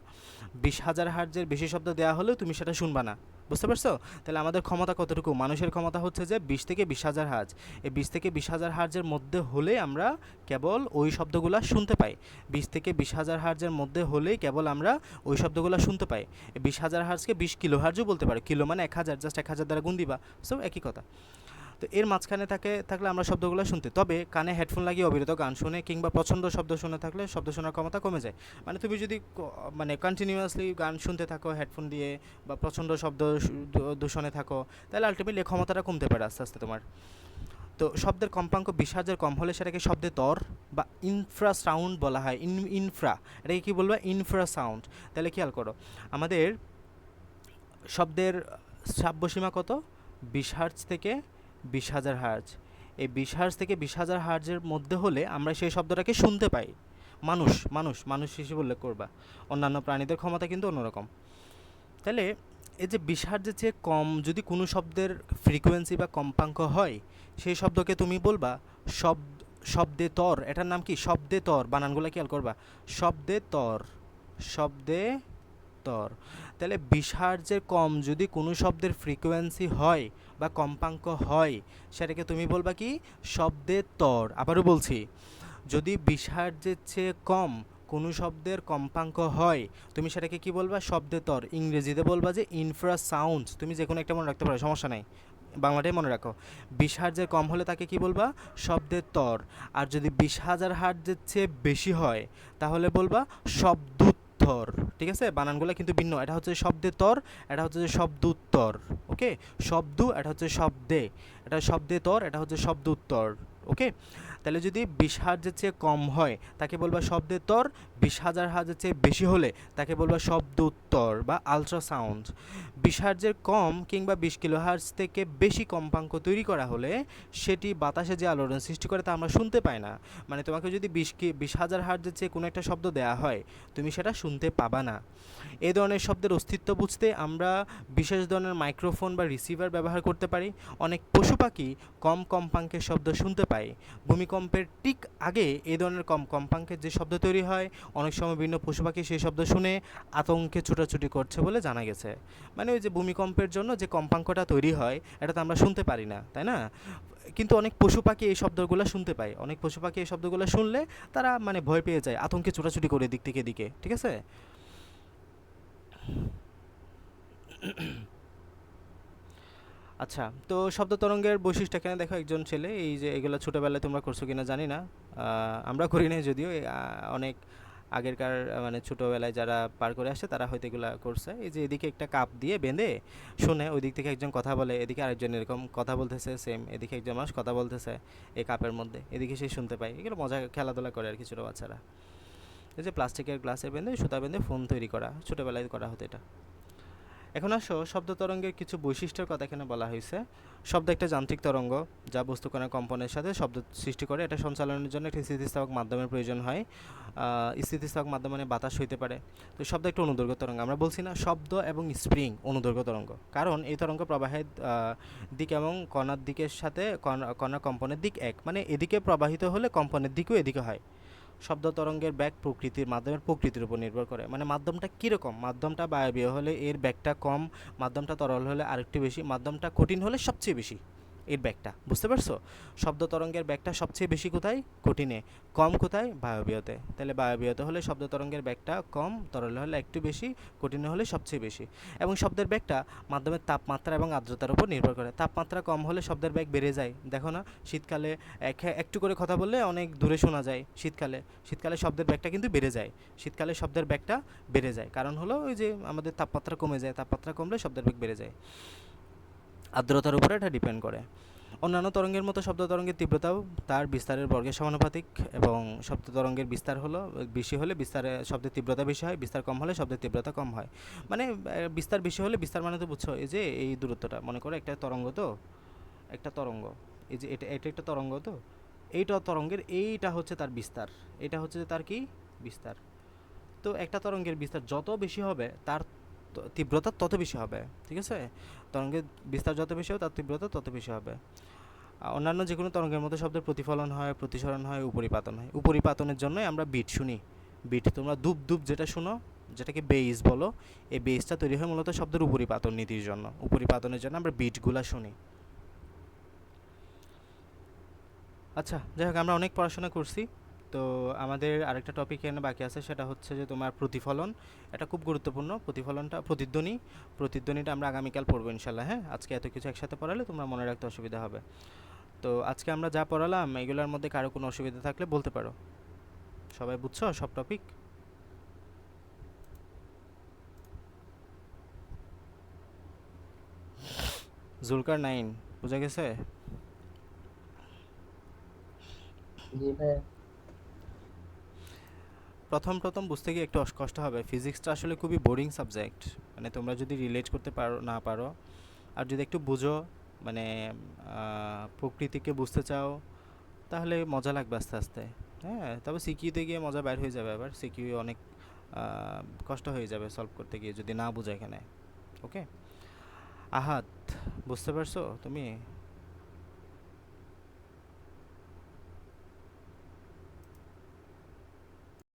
A: 20,000 হার্জের বেশি শব্দ দেওয়া হলেও তুমি সেটা শুনবা না, বুঝতে পারছো। তাহলে আমাদের ক্ষমতা কতটুকু, মানুষের ক্ষমতা হচ্ছে যে 20 থেকে 20,000 হার্জ। এই 20 থেকে 20,000 হার্জের মধ্যে হলে আমরা কেবল ওই শব্দগুলো শুনতে পাই, 20 থেকে 20,000 হার্জের মধ্যে হলেই কেবল আমরা ওই শব্দগুলো শুনতে পাই। 20,000 হার্জকে 20 কিলো হার্জও বলতে পারে, কিলো মানে 1000, জাস্ট 1000 দ্বারা গুণ দিবা, সো একই কথা। তো এর মাঝখানে থাকলে আমরা শব্দগুলো শুনতে, তবে কানে হেডফোন লাগিয়ে অবিরত গান শুনে কিংবা পছন্দ শব্দ শুনে থাকলে শব্দ শোনার ক্ষমতা কমে যায়। মানে তুমি যদি মানে কন্টিনিউয়াসলি গান শুনতে থাকো হেডফোন দিয়ে বা প্রচণ্ড শব্দ দূষণে থাকো, তাহলে আলটিমেটলি ক্ষমতাটা কমতে পারে আস্তে আস্তে তোমার। তো শব্দের কম্পাঙ্ক 20,000 কম হলে সেটাকে শব্দের তর বা ইনফ্রাসাউন্ড বলা হয়। এটাকে কী বলবো, ইনফ্রাসাউন্ড। তাহলে খেয়াল করো, আমাদের শব্দের শ্রাব্যসীমা কত, 20 হার্জ থেকে 20,000 হার্জ। এই 20 হার্জ থেকে 20,000 হার্জের মধ্যে হলে আমরা সেই শব্দটাকে শুনতে পাই। মানুষ হিসেবে উল্লেখ করবা, অন্যান্য প্রাণীদের ক্ষমতা কিন্তু অন্যরকম। তাহলে এই যে 20 হার্জের চেয়ে কম যদি কোনো শব্দের ফ্রিকোয়েন্সি বা কম্পাঙ্ক হয়, সেই শব্দকে তুমি বলবা শব্দে তর। এটার নাম কি, শব্দে তর। বানানগুলো খেয়াল করবা, শব্দে তর। তাহলে 20 হার্জের কম যদি কোনো শব্দের ফ্রিকোয়েন্সি হয় বা কম্পাঙ্ক হয়, সেটাকে তুমি বলবা কি, শব্দের তর। আবারও বলছি, যদি 20 হার্জের চেয়ে কম কোনো শব্দের কম্পাঙ্ক হয়, তুমি সেটাকে কি বলবা? শব্দের তর। ইংরেজিতে বলবা যে ইনফ্রাসাউন্ডস। তুমি যে কোনো একটা মনে রাখতে পারো, সমস্যা নাই, বাংলাটাই মনে রাখো। 20 হার্টজের কম হলে তাকে কি বলবা? শব্দের তর। আর যদি 20,000 হার্টজের চেয়ে বেশি হয় তাহলে বলবা শব্দোত্তর। ঠিক আছে, বানানগুলো কিন্তু ভিন্ন। এটা হচ্ছে শব্দের তর, এটা হচ্ছে যে শব্দোত্তর। ওকে, শব্দ, এটা হচ্ছে শব্দে, এটা শব্দে তর, এটা হচ্ছে শব্দ উত্তর। ওকে, তাহলে যদি 20 হার্টজের চেয়ে কম হয় তাকে বলবা শব্দের তর, 20,000 হার্টজের চেয়ে বেশি হলে তাকে বলবা শব্দ উত্তর বা আলট্রাসাউন্ড। 20 হার্টজের কম কিংবা 20 কিলোহার্টজ থেকে বেশি কম্পাঙ্ক তৈরি করা হলে সেটি বাতাসে যে আলোড়ন সৃষ্টি করে তা আমরা শুনতে পাই না। মানে তোমাকে যদি 20,000 হার্টজের চেয়ে কোনো একটা শব্দ দেয়া হয়, তুমি সেটা শুনতে পাবা না। এই ধরনের শব্দের অস্তিত্ব বুঝতে আমরা বিশেষ ধরনের মাইক্রোফোন বা রিসিভার ব্যবহার করতে পারি। অনেক পশু পাখি কম কম্পাঙ্কের শব্দ শুনতে পায়। ভূমিকম্পের ঠিক আগে এই ধরনের কম কম্পাঙ্কের যে শব্দ তৈরি হয়, অনেক সময় বিভিন্ন পশু পাখি সেই শব্দ শুনে আতঙ্কে ছুটাছুটি করছে বলে জানা গেছে। মানে ওই যে ভূমিকম্পের জন্য যে কম্পাঙ্কটা তৈরি হয় এটা তো আমরা শুনতে পারি না, তাই না? কিন্তু অনেক পশু পাখি এই শব্দগুলো শুনতে পায়। অনেক পশু পাখি এই শব্দগুলো শুনলে তারা মানে ভয় পেয়ে যায়, আতঙ্কে ছুটাছুটি করে দিক থেকে দিকে। ঠিক আছে? আচ্ছা, তো শব্দ তরঙ্গের বৈশিষ্ট্য এখানে দেখো, একজন ছেলে, এই যে এগুলো ছোটোবেলায় তোমরা করছো কিনা জানি না, আমরা করি নাই যদিও, অনেক আগেরকার মানে ছোটোবেলায় যারা পার করে আসে তারা হয়তো এগুলো করছে। এই যে এদিকে একটা কাপ দিয়ে বেঁধে শুনে, ওই দিক থেকে একজন কথা বলে, এদিকে আরেকজন এরকম কথা বলতেছে সেম, এদিকে একজন মানুষ কথা বলতেছে এই কাপের মধ্যে, এদিকে সে শুনতে পায়। এগুলো মজা খেলাধুলা করে আর কি ছোটো বাচ্চারা। এই যে প্লাস্টিকের গ্লাসে বেঁধে, সুতা বেঁধে ফোন তৈরি করা, ছোটোবেলায় করা হতো এটা। এখন আসো শব্দ তরঙ্গের কিছু বৈশিষ্ট্যের কথা এখানে বলা হয়েছে। শব্দ একটা যান্ত্রিক তরঙ্গ যা বস্তুকণার কম্পনের সাথে শব্দ সৃষ্টি করে। এটা সঞ্চালনের জন্য একটি স্থিতিস্থাপক মাধ্যমের প্রয়োজন হয়। স্থিতিস্থাপক মাধ্যম মানে বাতাস হইতে পারে। তো শব্দ একটা অনুদৈর্ঘ্য তরঙ্গ। আমরা বলছি না শব্দ এবং স্প্রিং অনুদৈর্ঘ্য তরঙ্গ, কারণ এই তরঙ্গ প্রবাহের দিক এবং কণার দিকের সাথে কণার কম্পনের দিক এক, মানে এদিকে প্রবাহিত হলে কম্পনের দিকেও এদিকে হয়। শব্দ তরঙ্গের ব্যাগ মাধ্যমের প্রকৃতির উপর নির্ভর করে। মানে মাধ্যমটা কীরকম, মাধ্যমটা বায়বীয় হলে এর ব্যাগটা কম, মাধ্যমটা তরল হলে আরেকটু বেশি, মাধ্যমটা কঠিন হলে সবচেয়ে বেশি এর ব্যাগটা। বুঝতে পারছো? শব্দ তরঙ্গের ব্যাগটা সবচেয়ে বেশি কোথায়? কঠিনে। কম কোথায়? বায়বীয়তে। তাহলে বায়বীয়তে হলে শব্দ তরঙ্গের ব্যাগটা কম, তরলে হলে একটু বেশি, কঠিনে হলে সবচেয়ে বেশি। এবং শব্দের ব্যাগটা মাধ্যমের তাপমাত্রা এবং আর্দ্রতার উপর নির্ভর করে। তাপমাত্রা কম হলে শব্দের ব্যাগ বেড়ে যায়। দেখো না, শীতকালে একটু করে কথা বললে অনেক দূরে শোনা যায়। শীতকালে শব্দের ব্যাগটা কিন্তু বেড়ে যায়। শীতকালে শব্দের ব্যাগটা বেড়ে যায়, কারণ হলো ওই যে আমাদের তাপমাত্রা কমে যায়, তাপমাত্রা কমলে শব্দের বেগ বেড়ে যায়। আর্দ্রতার উপরে এটা ডিপেন্ড করে। অন্যান্য তরঙ্গের মতো শব্দ তরঙ্গের তীব্রতাও তার বিস্তারের বর্গের সমানুপাতিক, এবং শব্দ তরঙ্গের বিস্তার হলো বেশি হলে শব্দের তীব্রতা বেশি হয়, বিস্তার কম হলে শব্দের তীব্রতা কম হয়। মানে বিস্তার বেশি হলে, বিস্তার মানে তো বুঝছো, এই যে এই দূরত্বটা, মনে করো একটা তরঙ্গ, তো একটা তরঙ্গ, এই যে এটা এটা একটা তরঙ্গ, তো এইটা তরঙ্গের এইটা হচ্ছে তার বিস্তার, এটা হচ্ছে তার কি বিস্তার। তো একটা তরঙ্গের বিস্তার যত বেশি হবে তার তীব্রতা তত বেশি হবে। ঠিক আছে, তরঙ্গের বিস্তার যত বেশি হবে তার তীব্রতা তত বেশি হবে। অন্যান্য যে কোনো তরঙ্গের মধ্যে শব্দের প্রতিফলন হয়, প্রতিসরণ হয়, উপরিপাতন হয়। উপরিপাতনের জন্যই আমরা বিট শুনি। বিট, তোমরা দুপ দুপ যেটা শুনো, যেটাকে বেইস বলো, এই বেইসটা তৈরি হয় মূলত শব্দের উপরিপাতন নীতির জন্য। উপরিপাতনের জন্য আমরা বিটগুলা শুনি। আচ্ছা, যাই হোক, আমরা অনেক পড়াশোনা করছি। তো আমাদের আরেকটা টপিক এখানে বাকি আছে, সেটা হচ্ছে যে তোমার প্রতিফলন। এটা খুব গুরুত্বপূর্ণ, প্রতিফলনটা। প্রতিধ্বনিটা আমরা আগামীকাল পড়বো ইনশাল্লাহ। হ্যাঁ, আজকে এত কিছু একসাথে পড়ালে তোমরা মনে রাখতে অসুবিধা হবে। তো আজকে আমরা যা পড়ালাম এগুলোর মধ্যে কারো কোনো অসুবিধা থাকলে বলতে পারো। সবাই বুঝছো সব টপিক? জুলকার 9 বুঝা গেছে?
C: জি ভাইয়া।
A: প্রথম প্রথম বুঝতে গিয়ে একটু কষ্ট হবে। ফিজিক্সটা আসলে খুবই বোরিং সাবজেক্ট। মানে তোমরা যদি রিলেট করতে পারো আর যদি একটু বুঝো, মানে প্রকৃতিকে বুঝতে চাও, তাহলে মজা লাগবে আস্তে আস্তে। হ্যাঁ, তবে সিকিউতে গিয়ে মজা বাইর হয়ে যাবে। আবার সিকিউ অনেক কষ্ট হয়ে যাবে সলভ করতে গিয়ে যদি না বুঝো এখানে। ওকে, আহাত, বুঝতে পারছো তুমি?